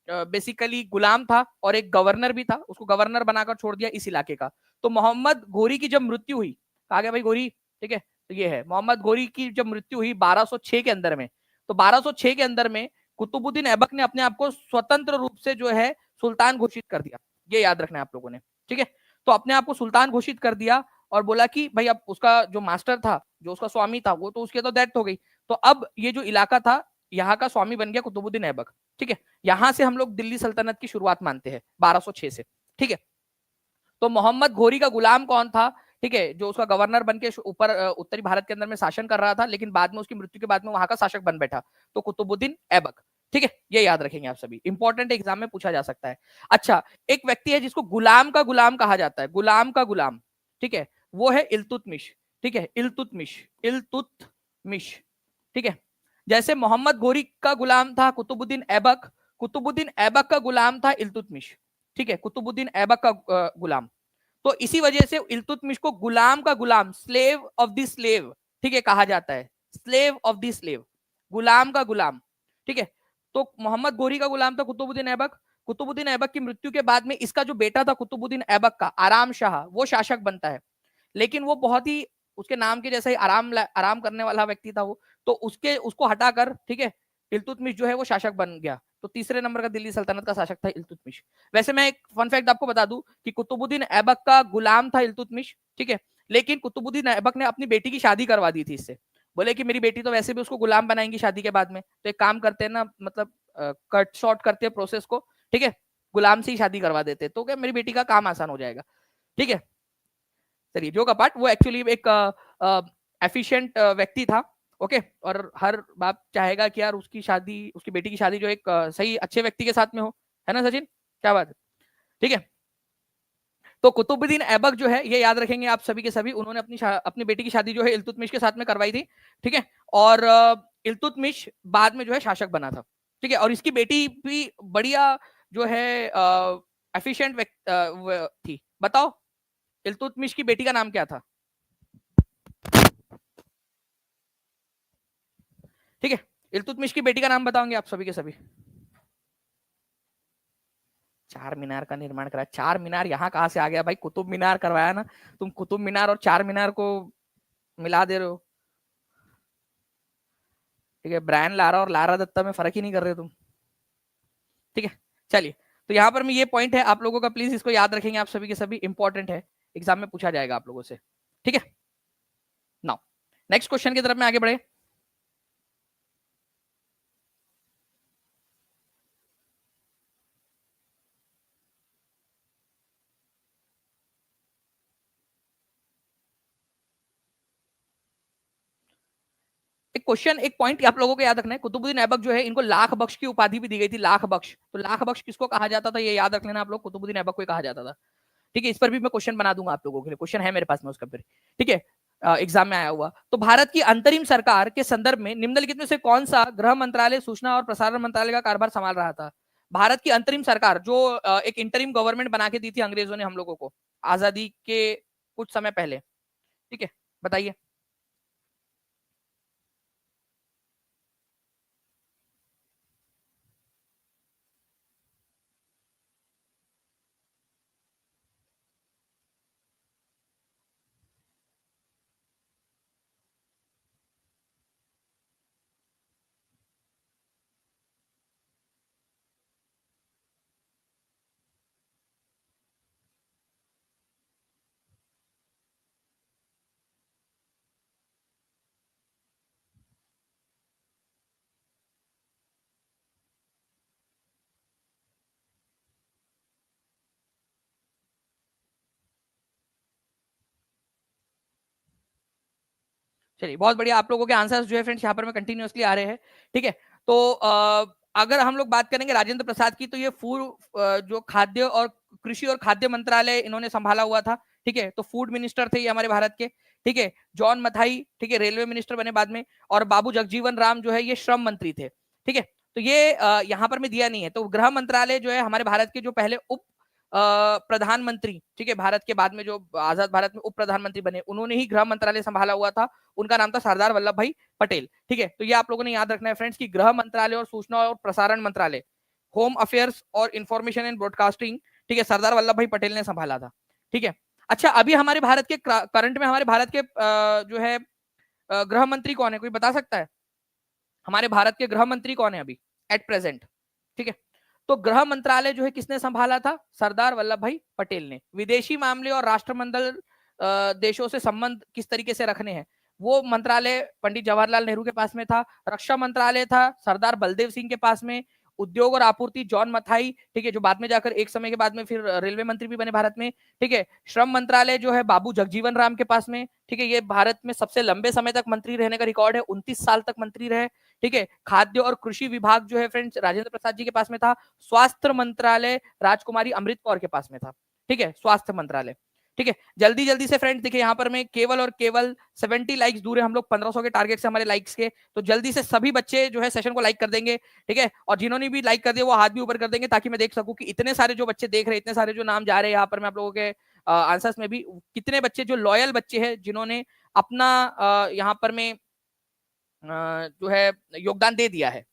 बेसिकली गुलाम था और एक गवर्नर भी था, उसको गवर्नर बनाकर छोड़ दिया इस इलाके का। तो मोहम्मद घोरी की जब मृत्यु हुई, कहा गया भाई घोरी, ठीक है, तो ये है मोहम्मद घोरी की जब मृत्यु हुई 1206 के अंदर में, तो 1206 के अंदर में कुतुबुद्दीन ऐबक ने अपने आप को स्वतंत्र रूप से जो है सुल्तान घोषित कर दिया। ये याद रखना है आप लोगों ने। ठीक है, तो अपने आप को सुल्तान घोषित कर दिया और बोला कि भाई अब उसका जो मास्टर था, जो उसका स्वामी था, वो तो उसकी तो डेथ हो गई, तो अब ये जो इलाका था यहाँ का स्वामी बन गया कुतुबुद्दीन ऐबक। ठीक है, यहां से हम लोग दिल्ली सल्तनत की शुरुआत मानते हैं 1206 से। ठीक है, तो मोहम्मद घोरी का गुलाम कौन था, ठीक है, जो उसका गवर्नर बन के ऊपर उत्तरी भारत के अंदर में शासन कर रहा था, लेकिन बाद में उसकी मृत्यु के बाद में वहां का शासक बन बैठा, तो कुतुबुद्दीन ऐबक। ठीक है, ये याद रखेंगे आप सभी, इंपॉर्टेंट एग्जाम में पूछा जा सकता है। अच्छा, एक व्यक्ति है जिसको गुलाम का गुलाम कहा जाता है, गुलाम का गुलाम, ठीक है, वो है इल्तुतमिश। ठीक है, इल्तुतमिश, इल्तुतमिश। ठीक है, जैसे मोहम्मद घोरी का गुलाम था कुतुबुद्दीन ऐबक, कुतुबुद्दीन ऐबक का गुलाम था इल्तुतमिश, ठीक है, कुतुबुद्दीन ऐबक का गुलाम। तो इसी वजह से इल्तुतमिश को गुलाम का गुलाम, स्लेव ऑफ द स्लेव, ठीक है, कहा जाता है, स्लेव ऑफ द स्लेव, गुलाम का गुलाम, ठीक है। तो मोहम्मद गोरी का गुलाम था कुतुबुद्दीन ऐबक। कुतुबुद्दीन ऐबक की मृत्यु के बाद में इसका जो बेटा था कुतुबुद्दीन ऐबक का, आराम शाह, वो शासक बनता है। लेकिन वो बहुत ही उसके नाम के जैसा ही आराम करने वाला व्यक्ति था वो, तो उसको हटाकर, ठीक है, इल्तुतमिश जो है वो शासक बन गया। तो तीसरे नंबर का दिल्ली सल्तनत का शासक था इल्तुतमिश। वैसे मैं एक फन फैक्ट आपको बता दूं कि कुतुबुद्दीन ऐबक का गुलाम था इल्तुतमिश, ठीक है, लेकिन कुतुबुद्दीन ऐबक ने अपनी बेटी की शादी करवा दी थी इससे। बोले कि मेरी बेटी तो वैसे भी उसको गुलाम बनाएंगी शादी के बाद में, तो एक काम करते हैं ना, मतलब कट शॉर्ट करते हैं प्रोसेस को, ठीक है, गुलाम से ही शादी करवा देते, तो क्या मेरी बेटी का काम आसान हो जाएगा, ठीक है। चलिए, जो का पार्ट, वो एक्चुअली एक एफिशिएंट व्यक्ति था, ओके। और हर बाप चाहेगा कि यार उसकी शादी, उसकी बेटी की शादी जो एक सही अच्छे व्यक्ति के साथ में हो, है ना सचिन, क्या बात है, ठीक है। तो कुतुबुद्दीन ऐबक जो है, ये याद रखेंगे आप सभी के सभी, उन्होंने अपनी बेटी की शादी जो है इल्तुतमिश के साथ में करवाई थी, ठीक है। और इल्तुतमिश बाद में जो है शासक बना था, ठीक है। और इसकी बेटी भी बढ़िया जो है एफिशिएंट थी। बताओ इल्तुतमिश की बेटी का नाम क्या था, ठीक है। इल्तुतमिश की बेटी का नाम बताओगे आप सभी के सभी। चार मीनार का निर्माण कराया, चार मीनार यहाँ कहां से आ गया भाई, कुतुब मीनार करवाया ना, तुम कुतुब मीनार और चार मीनार को मिला दे रहे हो, ठीक है। ब्रायन लारा और लारा दत्ता में फर्क ही नहीं कर रहे तुम, ठीक है। चलिए, तो यहाँ पर मैं ये पॉइंट है आप लोगों का, प्लीज इसको याद रखेंगे आप सभी के सभी, इंपॉर्टेंट है, एग्जाम में पूछा जाएगा आप लोगों से, ठीक है। नाउ नेक्स्ट क्वेश्चन की तरफ में आगे बढ़े। एक क्वेश्चन, एक पॉइंट आप लोगों को याद रखना है, कुतुबुद्दीन ऐबक जो है, इनको लाख बख्श की उपाधि भी दी गई थी, लाख बख्श। तो लाख बख्श किसको कहा जाता था, ये याद रख लेना आप लोग, कुतुबुद्दीन ऐबक को कहा जाता था, ठीक है। इस पर भी मैं क्वेश्चन बना दूंगा आप लोगों के लिए, क्वेश्चन है मेरे पास में उसका फिर, ठीक है, एग्जाम में आया हुआ। तो भारत की अंतरिम सरकार के संदर्भ में निम्नलिखित में से कौन सा गृह मंत्रालय सूचना और प्रसारण मंत्रालय का कार्यभार संभाल रहा था। भारत की अंतरिम सरकार जो एक इंटरिम गवर्नमेंट बना के दी थी अंग्रेजों ने हम लोगों को आजादी के कुछ समय पहले, ठीक है, बताइए। चलिए, बहुत बढ़िया, आप लोगों के आंसर्स जो है फ्रेंड्स यहाँ पर में कंटिन्यूअसली आ रहे हैं, ठीक है। तो अगर हम लोग बात करेंगे राजेंद्र प्रसाद की, तो ये जो खाद्य और कृषि और खाद्य मंत्रालय इन्होंने संभाला हुआ था, ठीक है। तो फूड मिनिस्टर थे ये हमारे भारत के, ठीक है। जॉन मथाई, ठीक है, रेलवे मिनिस्टर बने बाद में। और बाबू जगजीवन राम जो है ये श्रम मंत्री थे, ठीक है। तो ये यहाँ पर में दिया नहीं है। तो गृह मंत्रालय जो है हमारे भारत के जो पहले उप प्रधानमंत्री, ठीक है, भारत के बाद में जो आजाद भारत में उप प्रधानमंत्री बने, उन्होंने ही गृह मंत्रालय संभाला हुआ था, उनका नाम था सरदार वल्लभ भाई पटेल, ठीक है। तो ये आप लोगों ने याद रखना है फ्रेंड्स कि गृह मंत्रालय और सूचना और प्रसारण मंत्रालय, होम अफेयर्स और इंफॉर्मेशन एंड ब्रॉडकास्टिंग, ठीक है, सरदार वल्लभ भाई पटेल ने संभाला था, ठीक है। अच्छा, अभी हमारे भारत के करंट में हमारे भारत के जो है गृह मंत्री कौन है, कोई बता सकता है हमारे भारत के गृह मंत्री कौन है अभी एट प्रेजेंट, ठीक है। तो गृह मंत्रालय जो है किसने संभाला था, सरदार वल्लभ भाई पटेल ने। विदेशी मामले और राष्ट्रमंडल देशों से संबंध किस तरीके से रखने हैं, वो मंत्रालय पंडित जवाहरलाल नेहरू के पास में था। रक्षा मंत्रालय था सरदार बलदेव सिंह के पास में। उद्योग और आपूर्ति जॉन मथाई, ठीक है, जो बाद में जाकर एक समय के बाद में फिर रेलवे मंत्री भी बने भारत में, ठीक है। श्रम मंत्रालय जो है बाबू जगजीवन राम के पास में, ठीक है, ये भारत में सबसे लंबे समय तक मंत्री रहने का रिकॉर्ड है, 29 साल तक मंत्री रहे, ठीक है। खाद्य और कृषि विभाग जो है फ्रेंड्स राजेंद्र प्रसाद जी के पास में था। स्वास्थ्य मंत्रालय राजकुमारी अमृत कौर के पास में था, ठीक है, स्वास्थ्य मंत्रालय। ठीक है, जल्दी जल्दी से फ्रेंड्स देखिए यहाँ पर मैं केवल और केवल 70 लाइक्स दूर है हम लोग 1500 के टारगेट से हमारे लाइक्स के। तो जल्दी से सभी बच्चे जो है सेशन को लाइक कर देंगे, ठीक है, और जिन्होंने भी लाइक कर दिया वो हाथ भी ऊपर कर देंगे ताकि मैं देख सकूं कि इतने सारे जो बच्चे देख रहे हैं, इतने सारे जो नाम जा रहे हैं यहाँ पर मैं आप लोगों के आंसर्स में भी कितने बच्चे जो लॉयल बच्चे हैं जिन्होंने अपना यहाँ पर में जो है योगदान दे दिया है।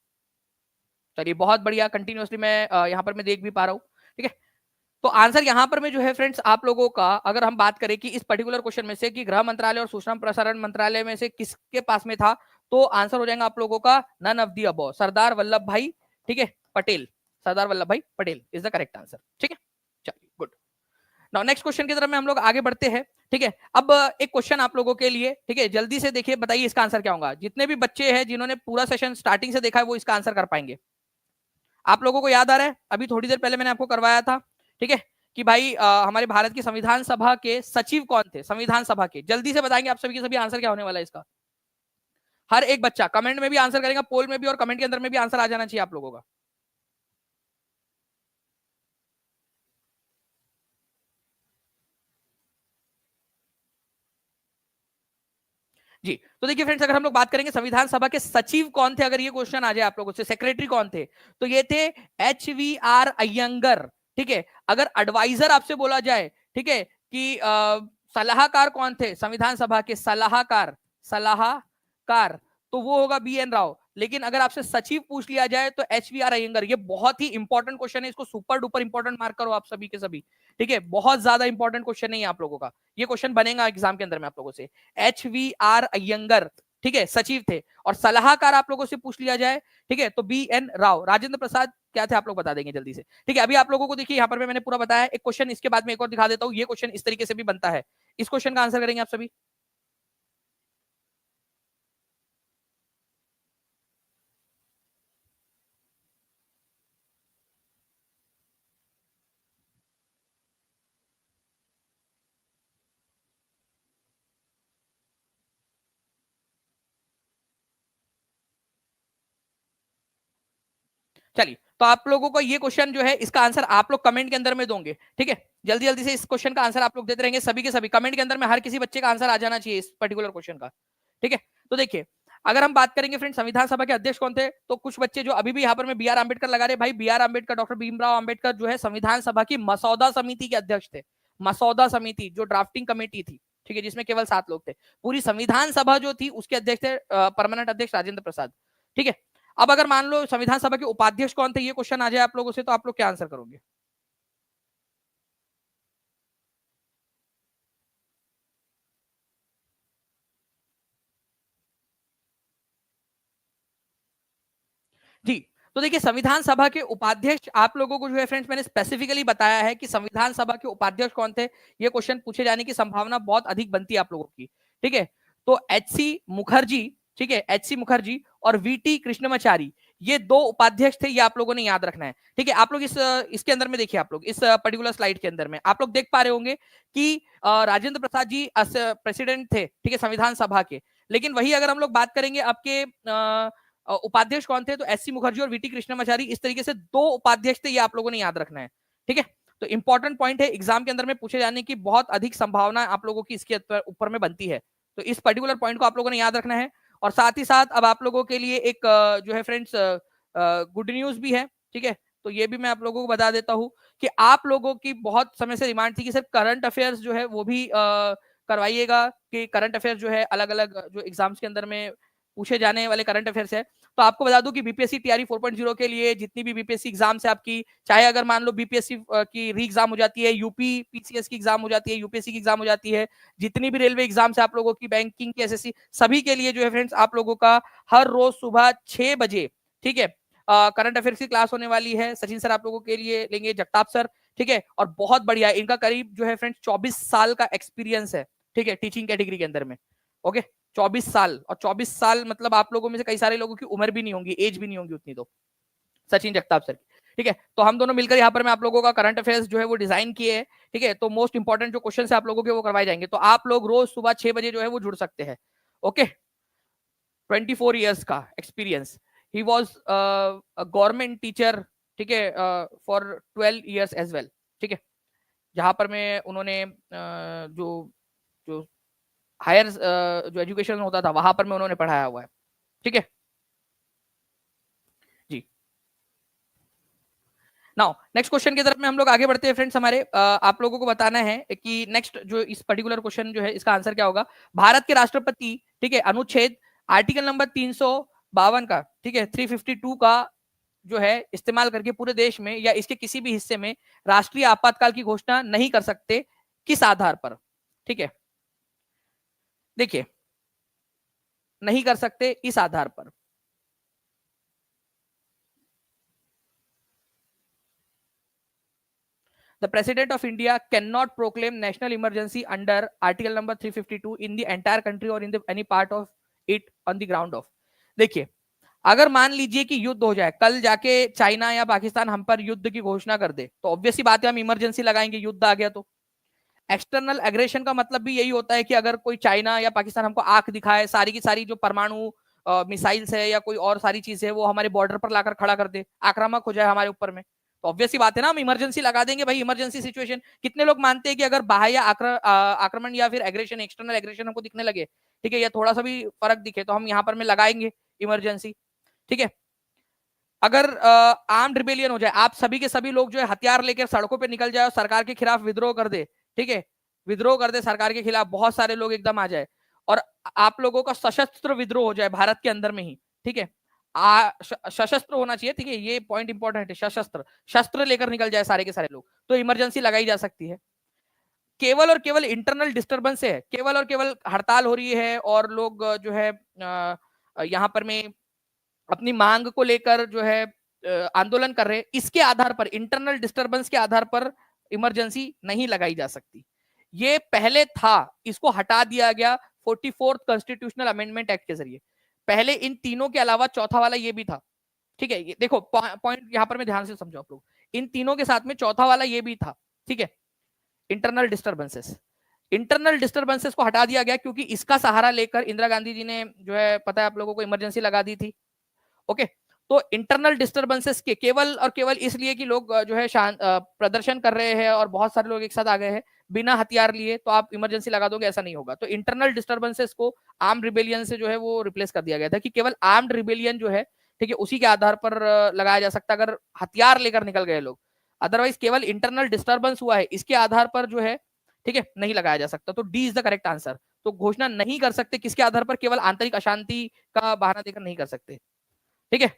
चलिए बहुत बढ़िया, कंटिन्यूअसली मैं यहाँ पर मैं देख भी पा रहा हूँ, ठीक है। तो आंसर यहां पर में जो है फ्रेंड्स आप लोगों का, अगर हम बात करें कि इस पर्टिकुलर क्वेश्चन में से कि गृह मंत्रालय और सूचना प्रसारण मंत्रालय में से किसके पास में था, तो आंसर हो जाएगा आप लोगों का none of the above, Sardar Vallabh भाई, ठीक है, पटेल। सरदार वल्लभ भाई Patel is the correct answer, ठीक है। चलिए गुड। नाउ नेक्स्ट क्वेश्चन की तरफ में हम लोग आगे बढ़ते हैं, ठीक है। अब एक क्वेश्चन आप लोगों के लिए, ठीक है, जल्दी से देखिए, बताइए इसका आंसर क्या होगा। जितने भी बच्चे हैं जिन्होंने पूरा सेशन स्टार्टिंग से देखा है वो इसका आंसर कर पाएंगे। आप लोगों को याद आ रहा है, अभी थोड़ी देर पहले मैंने आपको करवाया था, ठीक है, कि भाई हमारे भारत की संविधान सभा के सचिव कौन थे, संविधान सभा के। जल्दी से बताएंगे आप सभी के सभी आंसर क्या होने वाला है इसका। हर एक बच्चा कमेंट में भी आंसर करेगा, पोल में भी, और कमेंट के अंदर में भी आंसर आ जाना चाहिए आप लोगों का। जी, तो देखिए फ्रेंड्स, अगर हम लोग बात करेंगे संविधान सभा के सचिव कौन थे, अगर ये क्वेश्चन आ जाए आप लोगों से, सेक्रेटरी कौन थे, तो ये थे HVR अयंगर, ठीक है। अगर एडवाइजर आपसे बोला जाए, ठीक है, कि सलाहकार कौन थे संविधान सभा के, सलाहकार, सलाहकार, तो वो होगा BN राव। लेकिन अगर आपसे सचिव पूछ लिया जाए तो HVR अयंगर। ये बहुत ही इंपॉर्टेंट क्वेश्चन है, इसको सुपर डुपर इंपॉर्टेंट मार्क करो आप सभी के सभी, ठीक है। बहुत ज्यादा इंपॉर्टेंट क्वेश्चन है आप लोगों का, ये क्वेश्चन बनेगा एग्जाम के अंदर में आप लोगों से। HVR अयंगर, ठीक है, सचिव थे। और सलाहकार आप लोगों से पूछ लिया जाए, ठीक है, तो BN राव। राजेंद्र प्रसाद क्या थे आप लोग बता देंगे जल्दी से, ठीक है। अभी आप लोगों को देखिए यहाँ पर मैंने पूरा बताया। एक क्वेश्चन इसके बाद में एक और दिखा देता हूँ, ये क्वेश्चन इस तरीके से भी बनता है। इस क्वेश्चन का आंसर करेंगे आप सभी। चलिए, तो आप लोगों को ये क्वेश्चन जो है इसका आंसर आप लोग कमेंट के अंदर में दोगे, ठीक है। जल्दी जल्दी से इस क्वेश्चन का आंसर आप लोग देते रहेंगे, सभी के सभी कमेंट के अंदर में हर किसी बच्चे का आंसर आ जाना चाहिए इस पर्टिकुलर क्वेश्चन का, ठीक है। तो देखिए, अगर हम बात करेंगे फ्रेंड संविधान सभा के अध्यक्ष कौन थे, तो कुछ बच्चे जो अभी भी यहाँ पर में BR अम्बेडकर लगा रहे, भाई BR अम्बेडकर, डॉक्टर भीमराव अम्बेडकर जो है संविधान सभा की मसौदा समिति के अध्यक्ष थे। मसौदा समिति जो ड्राफ्टिंग कमेटी थी, ठीक है, जिसमें केवल 7 लोग थे। पूरी संविधान सभा जो थी उसके अध्यक्ष थे परमानेंट अध्यक्ष राजेंद्र प्रसाद, ठीक है। अब अगर मान लो संविधान सभा के उपाध्यक्ष कौन थे, ये क्वेश्चन आ जाए आप लोगों से, तो आप लोग क्या आंसर करोगे। जी, तो देखिए संविधान सभा के उपाध्यक्ष आप लोगों को जो है फ्रेंड्स मैंने स्पेसिफिकली बताया है कि संविधान सभा के उपाध्यक्ष कौन थे। ये क्वेश्चन पूछे जाने की संभावना बहुत अधिक बनती है आप लोगों की, ठीक है। तो HC मुखर्जी, ठीक है, HC मुखर्जी और VT कृष्णमाचारी, ये 2 उपाध्यक्ष थे, ये आप लोगों ने याद रखना है, ठीक है। आप लोग इसके अंदर में देखिए, आप लोग इस पर्टिकुलर स्लाइड के अंदर में आप लोग देख पा रहे होंगे कि राजेंद्र प्रसाद जी प्रेसिडेंट थे, ठीक है, संविधान सभा के। लेकिन वही अगर हम लोग बात करेंगे आपके उपाध्यक्ष कौन थे, तो HC मुखर्जी और VT कृष्णमाचारी, इस तरीके से 2 उपाध्यक्ष थे, ये आप लोगों ने याद रखना है, ठीक है। तो इंपॉर्टेंट पॉइंट है, एग्जाम के अंदर में पूछे जाने की बहुत अधिक संभावना आप लोगों की इसके ऊपर में बनती है। तो इस पर्टिकुलर पॉइंट को आप लोगों ने याद रखना है। और साथ ही साथ अब आप लोगों के लिए एक जो है फ्रेंड्स गुड न्यूज भी है, ठीक है। तो ये भी मैं आप लोगों को बता देता हूं कि आप लोगों की बहुत समय से डिमांड थी कि सिर्फ करंट अफेयर्स जो है वो भी करवाइएगा, कि करंट अफेयर्स जो है अलग अलग जो एग्जाम्स के अंदर में पूछे जाने वाले करंट अफेयर्स है। तो आपको बता दूं कि बीपीएससी टीआरई 4.0 के लिए जितनी भी बीपीएससी एग्जाम्स है आपकी, चाहे अगर मान लो बीपीएससी की री एग्जाम हो जाती है, यूपी पीसीएस की एग्जाम हो जाती है, यूपीएससी की एग्जाम हो जाती है, जितनी भी रेलवे एग्जाम्स है आप लोगों की, बैंकिंग की, एसएससी, सभी के लिए जो है फ्रेंड्स आप लोगों का हर रोज सुबह 6 बजे, ठीक है, करंट अफेयर्स की क्लास होने वाली है। सचिन सर आप लोगों के लिए लेंगे, जगताप सर, ठीक है। और बहुत बढ़िया, इनका करीब जो है फ्रेंड्स 24 साल का एक्सपीरियंस है, ठीक है, टीचिंग कैटेगरी के अंदर में। ओके, 24 साल, और 24 साल मतलब आप लोगों में से कई सारे लोगों की उम्र भी नहीं होगी, एज भी नहीं होगी उतनी, तो सचिन जगताप सर, ठीक है। तो हम दोनों मिलकर यहाँ पर मैं आप लोगों का करंट अफेयर्स जो है वो डिजाइन किए हैं, ठीक है। तो मोस्ट इंपॉर्टेंट जो क्वेश्चन है आप लोगों के वो करवाए जाएंगे। तो आप लोग रोज सुबह 6 बजे जो है वो जुड़ सकते हैं। ओके, 24 ईयर्स का experience, he was government teacher, ठीक है, फॉर 12 ईयर्स एज वेल, ठीक है। जहां पर में उन्होंने जो जो हायर जो एजुकेशन होता था वहां पर में उन्होंने पढ़ाया हुआ है। ठीक है जी। नाउ नेक्स्ट क्वेश्चन की तरफ में हम लोग आगे बढ़ते हैं फ्रेंड्स। हमारे आप लोगों को बताना है कि नेक्स्ट जो इस पर्टिकुलर क्वेश्चन जो है इसका आंसर क्या होगा। भारत के राष्ट्रपति, ठीक है, अनुच्छेद आर्टिकल नंबर 352 का, ठीक है, 352 का जो है इस्तेमाल करके पूरे देश में या इसके किसी भी हिस्से में राष्ट्रीय आपातकाल की घोषणा नहीं कर सकते, किस आधार पर। ठीक है, देखिए, नहीं कर सकते इस आधार पर। The President of India cannot proclaim national emergency under Article number 352 in the entire country or in the any part of it on the ground of। देखिए, अगर मान लीजिए कि युद्ध हो जाए, कल जाके चाइना या पाकिस्तान हम पर युद्ध की घोषणा कर दे, तो ऑब्वियसली बात है हम इमरजेंसी लगाएंगे, युद्ध आ गया तो। एक्सटर्नल एग्रेशन का मतलब भी यही होता है कि अगर कोई चाइना या पाकिस्तान हमको आंख दिखाए, सारी की सारी जो परमाणु मिसाइल्स है या कोई और सारी चीज है वो हमारे बॉर्डर पर लाकर खड़ा कर दे, आक्रामक हो जाए हमारे ऊपर में, तो ऑब्वियसली बात है ना हम इमरजेंसी लगा देंगे भाई। इमरजेंसी सिचुएशन, कितने लोग मानते हैं कि अगर बाह्य आक्रमण या फिर एग्रेशन, एक्सटर्नल एग्रेशन हमको दिखने लगे, ठीक है, या थोड़ा सा भी फर्क दिखे तो हम यहाँ पर में लगाएंगे इमरजेंसी। ठीक है, अगर आर्म्ड रिबेलियन हो जाए, आप सभी के सभी लोग जो है हथियार लेकर सड़कों पे निकल जाए और सरकार के खिलाफ विद्रोह कर दे, ठीक है, विद्रोह कर दे सरकार के खिलाफ, बहुत सारे लोग एकदम आ जाए और आप लोगों का सशस्त्र विद्रोह हो जाए भारत के अंदर में ही, ठीक है, सशस्त्र होना चाहिए, ठीक है, ये पॉइंट इंपॉर्टेंट है, सशस्त्र, शस्त्र लेकर निकल जाए सारे के सारे लोग, तो इमरजेंसी लगाई जा सकती है। केवल और केवल इंटरनल डिस्टर्बेंस है, केवल और केवल हड़ताल हो रही है और लोग जो है यहाँ पर में अपनी मांग को लेकर जो है आंदोलन कर रहे हैं, इसके आधार पर, इंटरनल डिस्टर्बेंस के आधार पर इमरजेंसी नहीं लगाई जा सकती। ये पहले था, इसको हटा दिया गया 44th कॉन्स्टिट्यूशनल अमेंडमेंट एक्ट के जरिए। पहले इन तीनों के अलावा चौथा वाला ये भी था, ठीक है, ये देखो पॉइंट यहां पर मैं ध्यान से समझो आप लोग, इन तीनों के साथ में चौथा वाला ये भी था, ठीक है, इंटरनल डिस्टर्बेंसेस। इंटरनल डिस्टर्बेंसेस को हटा दिया गया क्योंकि इसका सहारा लेकर इंदिरा गांधी जी ने जो है, पता है आप लोगों को, इमरजेंसी लगा दी थी। ओके, तो इंटरनल डिस्टर्बेंसेस के केवल और केवल इसलिए कि लोग जो है प्रदर्शन कर रहे हैं और बहुत सारे लोग एक साथ आ गए हैं बिना हथियार लिए, तो आप इमरजेंसी लगा दोगे, ऐसा नहीं होगा। तो इंटरनल डिस्टर्बेंसेस को आर्म्ड रिबेलियन से जो है वो रिप्लेस कर दिया गया था कि केवल आर्म्ड रिबेलियन जो है, ठीक है, उसी के आधार पर लगाया जा सकता है अगर हथियार लेकर निकल गए लोग। अदरवाइज केवल इंटरनल डिस्टर्बेंस हुआ है इसके आधार पर जो है, ठीक है, नहीं लगाया जा सकता। तो D is the correct answer. तो घोषणा नहीं कर सकते किसके आधार पर, केवल आंतरिक अशांति का बहाना देकर नहीं कर सकते। ठीक है,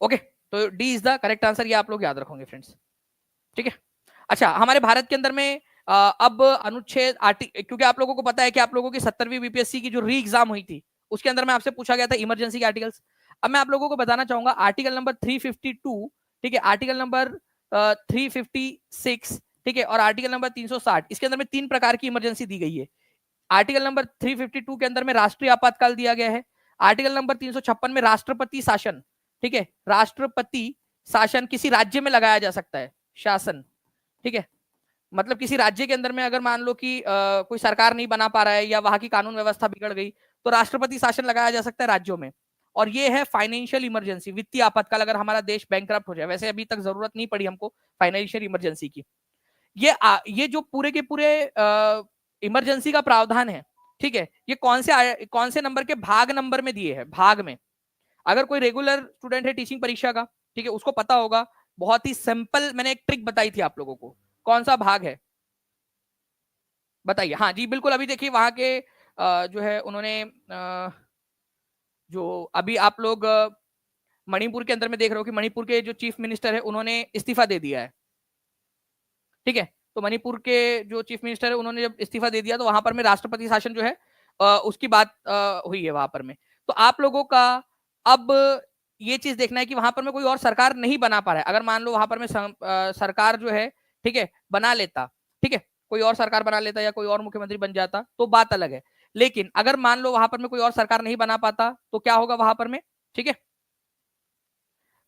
ओके, तो D is the correct answer, ये आप लोग याद रखोगे फ्रेंड्स। ठीक है, अच्छा, हमारे भारत के अंदर में अब अनुच्छेद क्योंकि आप लोगों को पता है कि आप लोगों की 70वीं बीपीएससी की जो री एग्जाम हुई थी उसके अंदर में आपसे पूछा गया था इमरजेंसी के आर्टिकल्स। अब मैं आप लोगों को बताना चाहूंगा आर्टिकल नंबर 352, ठीक है, आर्टिकल नंबर 356, ठीक है, और आर्टिकल नंबर 360, इसके अंदर में 3 प्रकार की इमरजेंसी दी गई है। आर्टिकल नंबर 352 के अंदर में राष्ट्रीय आपातकाल दिया गया है। आर्टिकल नंबर 356 में राष्ट्रपति शासन, ठीक है, राष्ट्रपति शासन किसी राज्य में लगाया जा सकता है, शासन, ठीक है, मतलब किसी राज्य के अंदर में अगर मान लो कि कोई सरकार नहीं बना पा रहा है या वहां की कानून व्यवस्था बिगड़ गई, तो राष्ट्रपति शासन लगाया जा सकता है राज्यों में। और ये है फाइनेंशियल इमरजेंसी, वित्तीय आपातकाल, अगर हमारा देश बैंकक्रप्ट हो जाए, वैसे अभी तक जरूरत नहीं पड़ी हमको फाइनेंशियल इमरजेंसी की। ये जो पूरे के पूरे इमरजेंसी का प्रावधान है, ठीक है, ये कौन से नंबर के भाग नंबर में दिए हैं, भाग में। अगर कोई रेगुलर स्टूडेंट है टीचिंग परीक्षा का, ठीक है, उसको पता होगा, बहुत ही सिंपल मैंने एक ट्रिक बताई थी आप लोगों को, कौन सा भाग है बताइए। हाँ जी बिल्कुल, अभी देखिए वहां के जो है उन्होंने जो अभी आप लोग मणिपुर के अंदर में देख रहे हो कि मणिपुर के जो चीफ मिनिस्टर है उन्होंने इस्तीफा दे दिया है, ठीक है, तो मणिपुर के जो चीफ मिनिस्टर है उन्होंने जब इस्तीफा दे दिया तो वहां पर में राष्ट्रपति शासन जो है उसकी बात हुई है वहां पर में। तो आप लोगों का अब ये चीज देखना है कि वहां पर में कोई और सरकार नहीं बना पा रहा है। अगर मान लो वहां पर में सरकार जो है, ठीक है, बना लेता, ठीक है, कोई और सरकार बना लेता या कोई और मुख्यमंत्री बन जाता तो बात अलग है। लेकिन अगर मान लो वहां पर में कोई और सरकार नहीं बना पाता तो क्या होगा वहां पर में, ठीक है,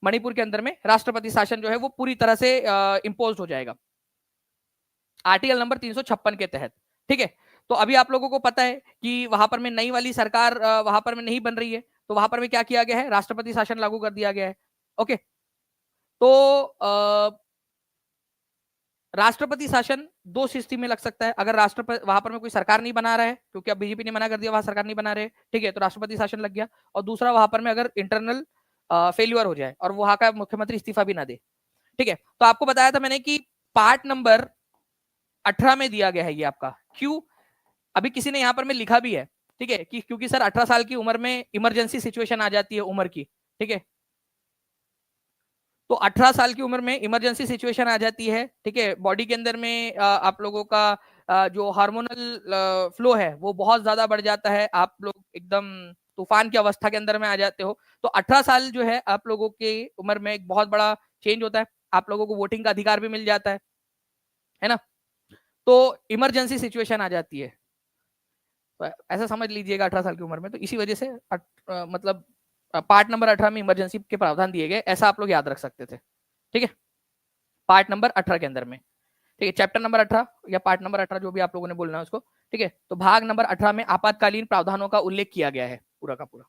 मणिपुर के अंदर में राष्ट्रपति शासन जो है वो पूरी तरह से इंपोज हो जाएगा आर्टिकल नंबर 356 के तहत। ठीक है, तो अभी आप लोगों को पता है कि वहां पर में नई वाली सरकार वहां पर में नहीं बन रही है, तो वहां पर में क्या किया गया है, राष्ट्रपति शासन लागू कर दिया गया है। ओके, तो राष्ट्रपति शासन दो स्थिति में लग सकता है, अगर राष्ट्रपति वहां पर में कोई सरकार नहीं बना रहा है, क्योंकि अब बीजेपी ने मना कर दिया वहां सरकार नहीं बना रहे, ठीक है, तो राष्ट्रपति शासन लग गया। और दूसरा वहां पर में अगर इंटरनल फेल्यूर हो जाए और वहां का मुख्यमंत्री इस्तीफा भी ना दे, ठीक है। तो आपको बताया था मैंने कि पार्ट नंबर 18 में दिया गया है ये आपका, क्यों अभी किसी ने यहाँ पर में लिखा भी है, ठीक है, कि क्योंकि सर 18 साल की उम्र में इमरजेंसी सिचुएशन आ जाती है उम्र की, ठीक है, तो 18 साल की उम्र में इमरजेंसी सिचुएशन आ जाती है, ठीक है, बॉडी के अंदर में आप लोगों का जो हार्मोनल फ्लो है वो बहुत ज्यादा बढ़ जाता है, आप लोग एकदम तूफान की अवस्था के अंदर में आ जाते हो। तो 18 साल जो है आप लोगों की उम्र में एक बहुत बड़ा चेंज होता है, आप लोगों को वोटिंग का अधिकार भी मिल जाता है ना, तो इमरजेंसी सिचुएशन आ जाती है, तो ऐसा समझ लीजिएगा 18 साल की उम्र में, तो इसी वजह से मतलब पार्ट नंबर 18 में इमरजेंसी के प्रावधान दिए गए, ऐसा आप लोग याद रख सकते थे, ठीक है, पार्ट नंबर 18 के अंदर में, ठीक है, चैप्टर नंबर 18 या पार्ट नंबर 18 जो भी आप लोगों ने बोलना है उसको, ठीक है। तो भाग नंबर 18 में आपातकालीन प्रावधानों का उल्लेख किया गया है पूरा का पूरा।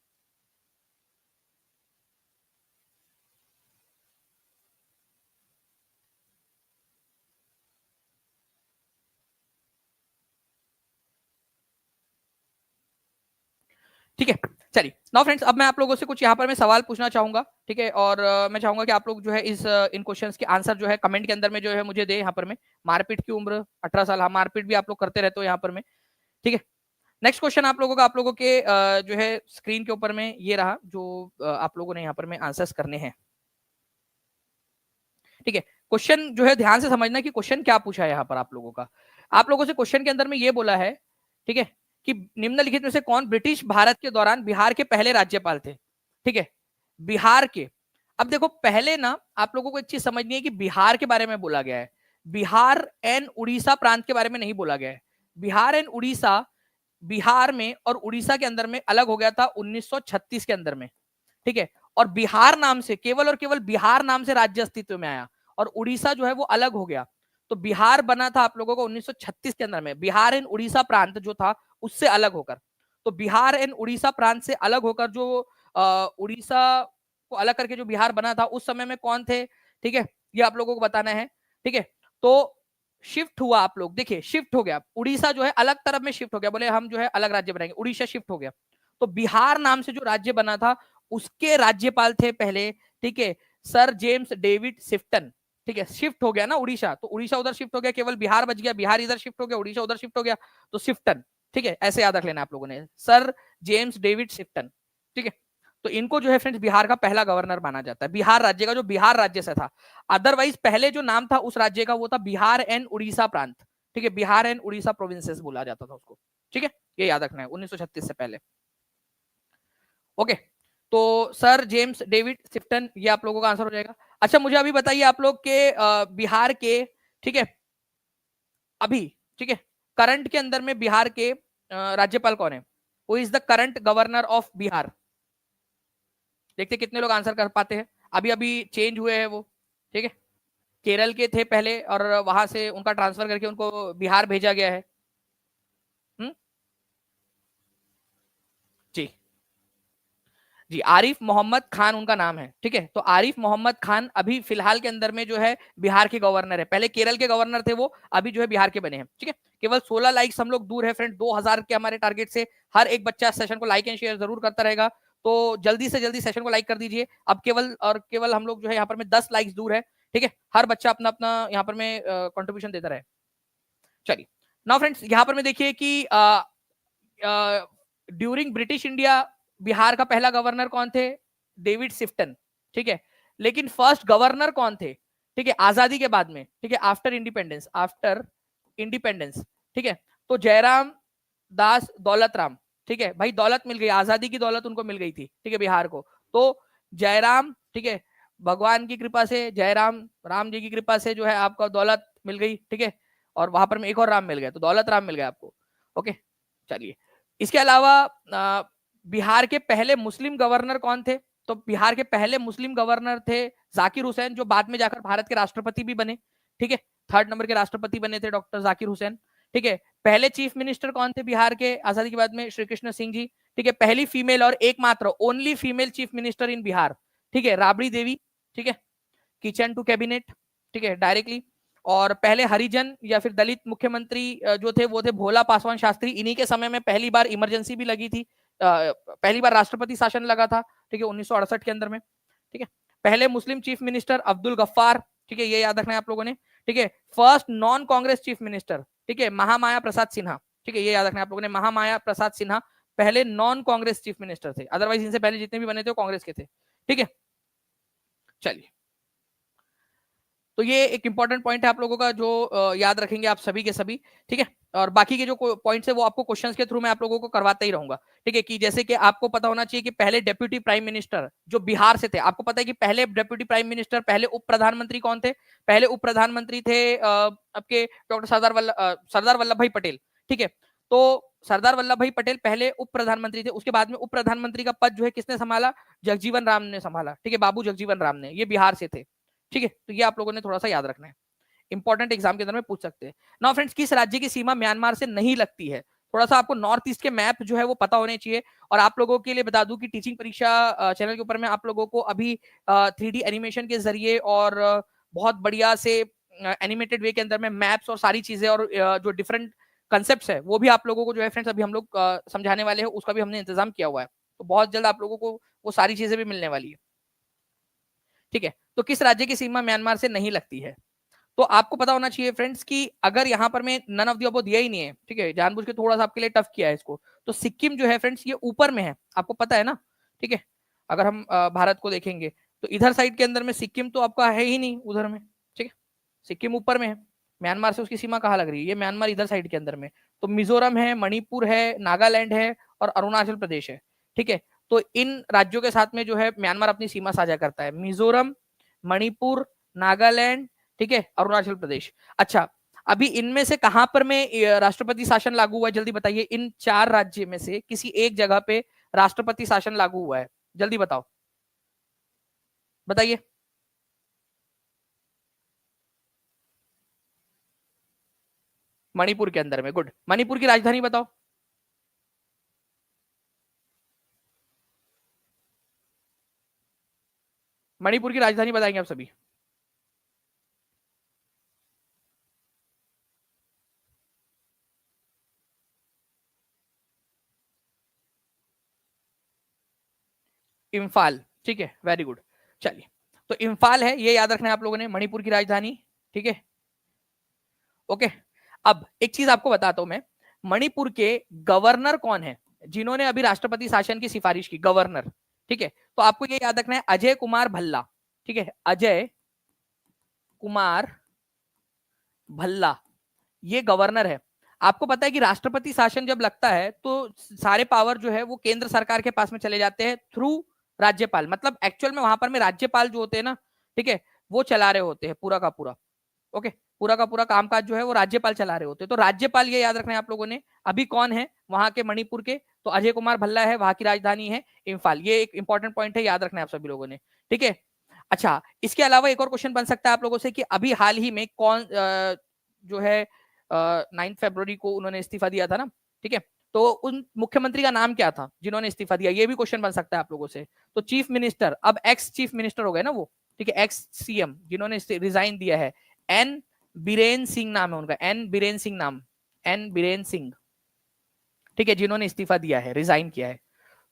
ठीक है, चलिए नाउ फ्रेंड्स, अब मैं आप लोगों से कुछ यहाँ पर मैं सवाल पूछना चाहूंगा, ठीक है, और मैं चाहूंगा कि आप लोग जो है इन क्वेश्चंस के आंसर जो है कमेंट के अंदर में जो है मुझे दे यहाँ पर में। मारपीट की उम्र 18 साल, हाँ मारपीट भी आप लोग करते रहते हो यहाँ पर में, ठीक है। नेक्स्ट क्वेश्चन आप लोगों का, आप लोगों के जो है स्क्रीन के ऊपर में ये रहा, जो आप लोगों ने यहाँ पर में आंसर्स करने हैं, ठीक है। क्वेश्चन जो है ध्यान से समझना कि क्वेश्चन क्या पूछा है यहाँ पर आप लोगों का। आप लोगों से क्वेश्चन के अंदर में ये बोला है, ठीक है, कि निम्नलिखित में से कौन ब्रिटिश भारत के दौरान बिहार के पहले राज्यपाल थे, ठीक है, बिहार के। अब देखो पहले ना आप लोगों को एक चीज समझनी है कि बिहार के बारे में बोला गया है, बिहार एंड उड़ीसा प्रांत के बारे में नहीं बोला गया है। बिहार एंड उड़ीसा, बिहार में और उड़ीसा के अंदर में अलग हो गया था 1936 के अंदर में, ठीक है, और बिहार नाम से केवल और केवल बिहार नाम से राज्य अस्तित्व में आया और उड़ीसा जो है वो अलग हो गया। तो बिहार बना था आप लोगों को 1936 के अंदर में, बिहार एंड उड़ीसा प्रांत जो था उससे अलग होकर। तो बिहार एंड उड़ीसा प्रांत से अलग होकर जो उड़ीसा को अलग करके जो बिहार बना था उस समय में कौन थे, ठीक है, ये आप लोगों को बताना है, ठीक है। तो शिफ्ट हुआ, आप लोग देखिए शिफ्ट हो गया, उड़ीसा जो है अलग तरफ में शिफ्ट हो गया, बोले हम जो है अलग राज्य बनाएंगे, उड़ीसा शिफ्ट हो गया। तो बिहार नाम से जो राज्य बना था उसके राज्यपाल थे पहले, ठीक है, सर जेम्स डेविड सिफ्टन, ठीक है। शिफ्ट हो गया ना उड़ीसा, तो उड़ीसा उधर शिफ्ट हो गया, केवल बिहार बच गया, बिहार इधर शिफ्ट हो गया, उड़ीसा उधर शिफ्ट हो गया, तो सिफ्टन, ठीक है, ऐसे याद रख लेना आप लोगों ने, सर जेम्स डेविड सिफ्टन, ठीक है। तो इनको जो है फ्रेंड्स बिहार का पहला गवर्नर माना जाता है, बिहार राज्य का, जो बिहार राज्य से था। अदरवाइज पहले जो नाम था उस राज्य का वो था बिहार एंड उड़ीसा प्रांत, ठीक है, बिहार एंड उड़ीसा प्रोविंसेस बोला जाता था उसको, ठीक है, ये याद रखना है 1936 से पहले, ओके। तो सर जेम्स डेविड सिफ्टन, ये आप लोगों का आंसर हो जाएगा। अच्छा मुझे अभी बताइए आप लोग के बिहार के, ठीक है, अभी, ठीक है, करंट के अंदर में बिहार के राज्यपाल कौन है, who is the current governor of Bihar, देखते कितने लोग आंसर कर पाते हैं। अभी अभी चेंज हुए हैं वो, ठीक है, केरल के थे पहले और वहां से उनका ट्रांसफर करके उनको बिहार भेजा गया है। जी जी, आरिफ मोहम्मद खान उनका नाम है, ठीक है। तो आरिफ मोहम्मद खान अभी फिलहाल के अंदर में जो है बिहार के गवर्नर है, पहले केरल के गवर्नर थे वो, अभी जो है बिहार के बने हैं, ठीक है। केवल 16 लाइक्स हम लोग दूर है फ्रेंड 2000 के हमारे टारगेट से। हर एक बच्चा सेशन को लाइक एंड शेयर जरूर करता रहेगा, तो जल्दी से जल्दी सेशन को लाइक कर दीजिए। अब केवल और केवल हम लोग जो है यहाँ पर में 10 लाइक्स दूर है, ठीक है। हर बच्चा अपना अपना यहाँ पर में कॉन्ट्रीब्यूशन देता रहे। चलिए नाउ फ्रेंड्स, यहाँ पर में देखिए कि ड्यूरिंग ब्रिटिश इंडिया बिहार का पहला गवर्नर कौन थे, डेविड सिफ्टन, ठीक है। लेकिन फर्स्ट गवर्नर कौन थे, ठीक है, आजादी के बाद में, ठीक है, आफ्टर इंडिपेंडेंस, आफ्टर इंडिपेंडेंस, ठीक है। तो जयराम दास दौलत राम, ठीक है, भाई दौलत मिल गई, आजादी की दौलत उनको मिल गई थी, ठीक है, बिहार को। तो जयराम, ठीक है, भगवान की कृपा से जयराम, राम जी की कृपा से जो है आपको दौलत मिल गई, ठीक है, और वहां पर में एक और राम मिल गया, तो दौलत राम मिल गया आपको, ओके। चलिए इसके अलावा बिहार के पहले मुस्लिम गवर्नर कौन थे, तो बिहार के पहले मुस्लिम गवर्नर थे जाकिर हुसैन, जो बाद में जाकर भारत के राष्ट्रपति भी बने, ठीक है, 3rd नंबर के राष्ट्रपति बने थे डॉक्टर जाकिर हुसैन, ठीक है। पहले चीफ मिनिस्टर कौन थे बिहार के आजादी के बाद में, श्री कृष्ण सिंह जी, ठीक है। पहली फीमेल और एकमात्र only female chief minister in Bihar, ठीक है, राबड़ी देवी, ठीक है, किचन टू कैबिनेट, ठीक है, डायरेक्टली। और पहले हरिजन या फिर दलित मुख्यमंत्री जो थे वो थे भोला पासवान शास्त्री। इन्हीं के समय में पहली बार इमरजेंसी भी लगी थी, पहली बार राष्ट्रपति शासन लगा था, ठीक है, 1968 के अंदर में, ठीक है। पहले मुस्लिम चीफ मिनिस्टर अब्दुल गफ्फार, ठीक है, ये याद रखना है आप लोगों ने, ठीक है। First non Congress chief minister, ठीक है, महामाया प्रसाद सिन्हा, ठीक है, ये याद रखना है आप लोगों ने, महामाया प्रसाद सिन्हा पहले नॉन कांग्रेस चीफ मिनिस्टर थे, अदरवाइज इनसे पहले जितने भी बने थे वो कांग्रेस के थे, ठीक है। चलिए, तो ये एक इंपॉर्टेंट पॉइंट है आप लोगों का जो याद रखेंगे आप सभी के सभी, ठीक है। और बाकी के जो पॉइंट्स है वो आपको क्वेश्चंस के थ्रू मैं आप लोगों को करवाता ही रहूंगा, ठीक है। कि जैसे कि आपको पता होना चाहिए कि पहले डेप्यूटी प्राइम मिनिस्टर जो बिहार से थे, आपको पता है कि पहले डेप्यूटी प्राइम मिनिस्टर, पहले उप प्रधानमंत्री कौन थे? पहले उप प्रधानमंत्री थे आपके डॉक्टर सरदार वल्लभ भाई पटेल, ठीक है। तो सरदार वल्लभ भाई पटेल पहले उप प्रधानमंत्री थे, उसके बाद में उप प्रधानमंत्री का पद जो है किसने संभाला? जगजीवन राम ने संभाला, ठीक है, बाबू जगजीवन राम ने, ये बिहार से थे, ठीक है। तो ये आप लोगों ने थोड़ा सा याद रखना है, इंपॉर्टेंट एग्जाम के अंदर में पूछ सकते हैं। नाउ फ्रेंड्स, किस राज्य की सीमा म्यांमार से नहीं लगती है? थोड़ा सा आपको नॉर्थ ईस्ट के मैप जो है वो पता होने चाहिए। और आप लोगों के लिए बता दूं कि टीचिंग परीक्षा चैनल के ऊपर में आप लोगों को अभी 3D एनिमेशन के जरिए और बहुत बढ़िया से एनिमेटेड वे के अंदर में मैप्स और सारी चीजें और जो डिफरेंट कंसेप्ट है वो भी आप लोगों को जो है फ्रेंड्स अभी हम लोग समझाने वाले हैं, उसका भी हमने इंतजाम किया हुआ है। तो बहुत जल्द आप लोगों को वो सारी चीजें भी मिलने वाली है, ठीक है। तो किस राज्य की सीमा म्यांमार से नहीं लगती है? तो आपको पता होना चाहिए फ्रेंड्स कि अगर यहाँ पर मैं नन ऑफ द अबव दिया ही नहीं है, ठीक है, जानबूझ के थोड़ा सा आपके लिए टफ किया है इसको, तो सिक्किम जो है फ्रेंड्स ये ऊपर में है, आपको पता है ना, ठीक है। अगर हम भारत को देखेंगे तो इधर साइड के अंदर में सिक्किम तो आपका है ही नहीं उधर में, ठीक है, सिक्किम ऊपर में है, म्यांमार से उसकी सीमा कहाँ लग रही है? ये म्यांमार इधर साइड के अंदर में, तो मिजोरम है, मणिपुर है, नागालैंड है और अरुणाचल प्रदेश है, ठीक है। तो इन राज्यों के साथ में जो है म्यांमार अपनी सीमा साझा करता है, मिजोरम, मणिपुर, नागालैंड, ठीक है, अरुणाचल प्रदेश। अच्छा, अभी इनमें से कहां पर में राष्ट्रपति शासन लागू हुआ है? जल्दी बताइए, इन 4 राज्य में से किसी एक जगह पे राष्ट्रपति शासन लागू हुआ है, जल्दी बताओ, बताइए। मणिपुर के अंदर में, गुड। मणिपुर की राजधानी बताओ। मणिपुर की राजधानी बताएंगे आप सभी। इम्फाल, ठीक है, वेरी गुड। चलिए, तो इम्फाल है, ये याद रखना है आप लोगों ने, मणिपुर की राजधानी, ठीक है, ओके। अब एक चीज आपको बताता हूं मैं, मणिपुर के गवर्नर कौन है जिन्होंने अभी राष्ट्रपति शासन की सिफारिश की? गवर्नर, ठीक है। तो आपको ये याद रखना है, अजय कुमार भल्ला, ठीक है, अजय कुमार भल्ला, ये गवर्नर है। आपको पता है कि राष्ट्रपति शासन जब लगता है तो सारे पावर जो है वो केंद्र सरकार के पास में चले जाते हैं थ्रू राज्यपाल, मतलब एक्चुअल में वहां पर में राज्यपाल जो होते हैं ना, ठीक है, वो चला रहे होते हैं पूरा का पूरा, ओके, पूरा का पूरा कामकाज जो है वो राज्यपाल चला रहे होते हैं। तो राज्यपाल, ये याद रखना है आप लोगों ने, अभी कौन है वहां के मणिपुर के? तो अजय कुमार भल्ला है, वहां की राजधानी है इम्फाल। ये एक इंपॉर्टेंट पॉइंट है, याद रखना है आप सभी लोगों ने, ठीक है। अच्छा, इसके अलावा एक और क्वेश्चन बन सकता है आप लोगों से कि अभी हाल ही में कौन जो है 9 फरवरी को उन्होंने इस्तीफा दिया था ना, ठीक है, तो उन मुख्यमंत्री का नाम क्या था जिन्होंने इस्तीफा दिया? ये भी क्वेश्चन बन सकता है आप लोगों से। तो चीफ मिनिस्टर, अब एक्स चीफ मिनिस्टर हो गए ना वो, ठीक है, एक्स सीएम जिन्होंने रिजाइन दिया है, एन बीरेन सिंह नाम है उनका, एन बीरेन सिंह नाम, एन बीरेन सिंह, ठीक है, जिन्होंने इस्तीफा दिया है, रिजाइन किया है।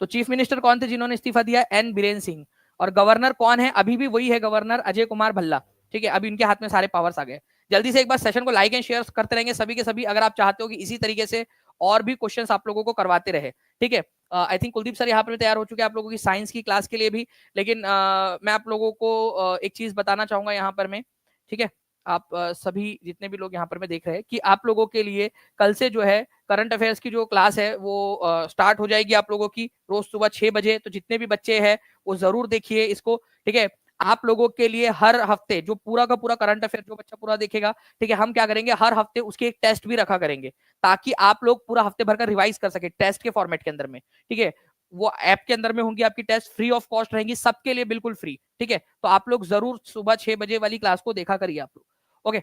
तो चीफ मिनिस्टर कौन थे जिन्होंने इस्तीफा दिया? एन बीरेन सिंह। और गवर्नर कौन है? अभी भी वही है गवर्नर, अजय कुमार भल्ला, ठीक है, अभी इनके हाथ में सारे पावर्स आ गए। जल्दी से एक बार सेशन को लाइक एंड शेयर करते रहेंगे सभी के सभी, अगर आप चाहते हो कि इसी तरीके से और भी क्वेश्चंस आप लोगों को करवाते रहे, ठीक है। आई थिंक कुलदीप सर यहाँ पर तैयार हो चुके हैं आप लोगों की साइंस की क्लास के लिए भी, लेकिन मैं आप लोगों को एक चीज बताना चाहूंगा यहाँ पर मैं, ठीक है, आप सभी जितने भी लोग यहाँ पर मैं देख रहे हैं कि आप लोगों के लिए कल से जो है करंट अफेयर्स की जो क्लास है वो स्टार्ट हो जाएगी आप लोगों की रोज सुबह 6 बजे। तो जितने भी बच्चे हैं वो जरूर देखिए इसको, ठीक है। आप लोगों के लिए हर हफ्ते जो पूरा का पूरा करंट अफेयर जो बच्चा पूरा देखेगा, ठीक है, हम क्या करेंगे, हर हफ्ते उसके एक टेस्ट भी रखा करेंगे ताकि आप लोग पूरा हफ्ते भर का रिवाइज कर सके टेस्ट के फॉर्मेट के अंदर में, ठीक है। वो ऐप के अंदर में होंगी आपकी, टेस्ट फ्री ऑफ कॉस्ट रहेंगी सबके लिए, बिल्कुल फ्री, ठीक है। तो आप लोग जरूर सुबह 6 बजे वाली क्लास को देखा करिए आप लोग, ओके।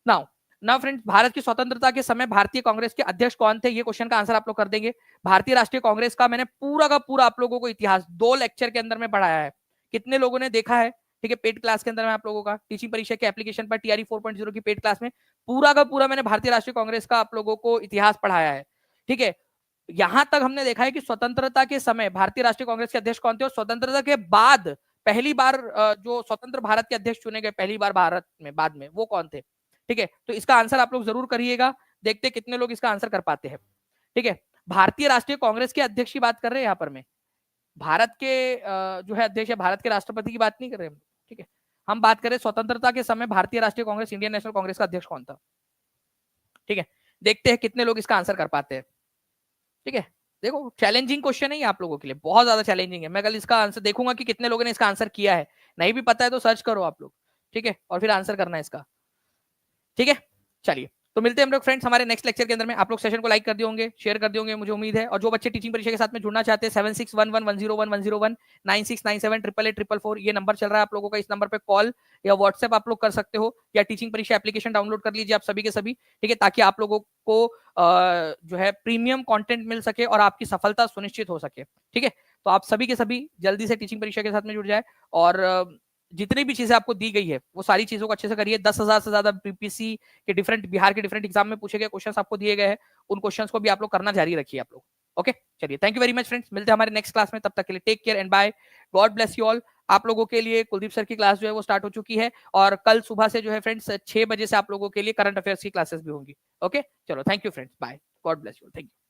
नाउ फ्रेंड्स, भारत की स्वतंत्रता के समय भारतीय कांग्रेस के अध्यक्ष कौन थे? ये क्वेश्चन का आंसर आप लोग कर देंगे। भारतीय राष्ट्रीय कांग्रेस का मैंने पूरा का पूरा आप लोगों को इतिहास 2 लेक्चर के अंदर में पढ़ाया है, कितने लोगों ने देखा है? ठीक है, पेड क्लास के अंदर मैं आप लोगों का टीचिंग परीक्षा के एप्लीकेशन पर टीआरई 4.0 की पेड क्लास में पूरा का पूरा मैंने भारतीय राष्ट्रीय कांग्रेस का आप लोगों को इतिहास पढ़ाया है। ठीक है, यहां तक हमने देखा है कि स्वतंत्रता के समय भारतीय राष्ट्रीय कांग्रेस के अध्यक्ष कौन थे और स्वतंत्रता के बाद पहली बार जो स्वतंत्र भारत के अध्यक्ष चुने गए पहली बार भारत में बाद में, वो कौन थे। ठीक है, तो इसका आंसर आप लोग जरूर करिएगा, देखते कितने लोग इसका आंसर कर पाते हैं। ठीक है, भारतीय राष्ट्रीय कांग्रेस के अध्यक्ष की बात कर रहे हैं यहाँ पर मैं, भारत के जो है अध्यक्ष है, भारत के राष्ट्रपति की बात नहीं कर रहे हम। ठीक है, हम बात करें स्वतंत्रता के समय भारतीय राष्ट्रीय कांग्रेस, इंडियन नेशनल कांग्रेस का अध्यक्ष कौन था। ठीक है, देखते हैं कितने लोग इसका आंसर कर पाते हैं। ठीक है, देखो चैलेंजिंग क्वेश्चन है ये आप लोगों के लिए, बहुत ज्यादा चैलेंजिंग है। मैं कल इसका आंसर देखूंगा कि कितने लोगों ने इसका आंसर किया है, नहीं भी पता है तो सर्च करो आप लोग। ठीक है, और फिर आंसर करना है इसका। ठीक है, चलिए तो मिलते हैं हम लोग फ्रेंड्स हमारे नेक्स्ट लेक्चर के अंदर में। आप लोग सेशन को लाइक कर दिए होंगे, शेयर कर दिए होंगे मुझे उम्मीद है। और जो बच्चे टीचिंग परीक्षा के साथ में जुड़ना चाहते हैं 7611101101 9697884444 ये नंबर चल रहा है आप लोगों का, इस नंबर पे कॉल या व्हाट्सएप आप लोग कर सकते हो, या टीचिंग परीक्षा एप्लीकेशन डाउनलोड कर लीजिए आप सभी के सभी। ठीक है, ताकि आप लोगों को जो है प्रीमियम कंटेंट मिल सके और आपकी सफलता सुनिश्चित हो सके। ठीक है, तो आप सभी के सभी जल्दी से टीचिंग परीक्षा के साथ में जुड़ जाए और जितनी भी चीजें आपको दी गई है वो सारी चीजों को अच्छे से करिए। 10,000 से ज्यादा बीपीसी के डिफरेंट बिहार के डिफरेंट एग्जाम में पूछे गए क्वेश्चंस आपको दिए गए हैं, उन क्वेश्चंस को भी आप लोग करना जारी रखिए आप लोग। ओके, चलिए thank you very much friends, मिलते हैं हमारे नेक्स्ट क्लास में, तब तक के लिए take care and bye, God bless you all. आप लोगों के लिए कुलदीप सर की क्लास जो है वो स्टार्ट हो चुकी है और कल सुबह से जो है फ्रेंड्स 6 बजे से आप लोगों के लिए करंट अफेयर्स की क्लासेस भी होंगी। ओके, चलो thank you friends, bye, God bless you, thank you.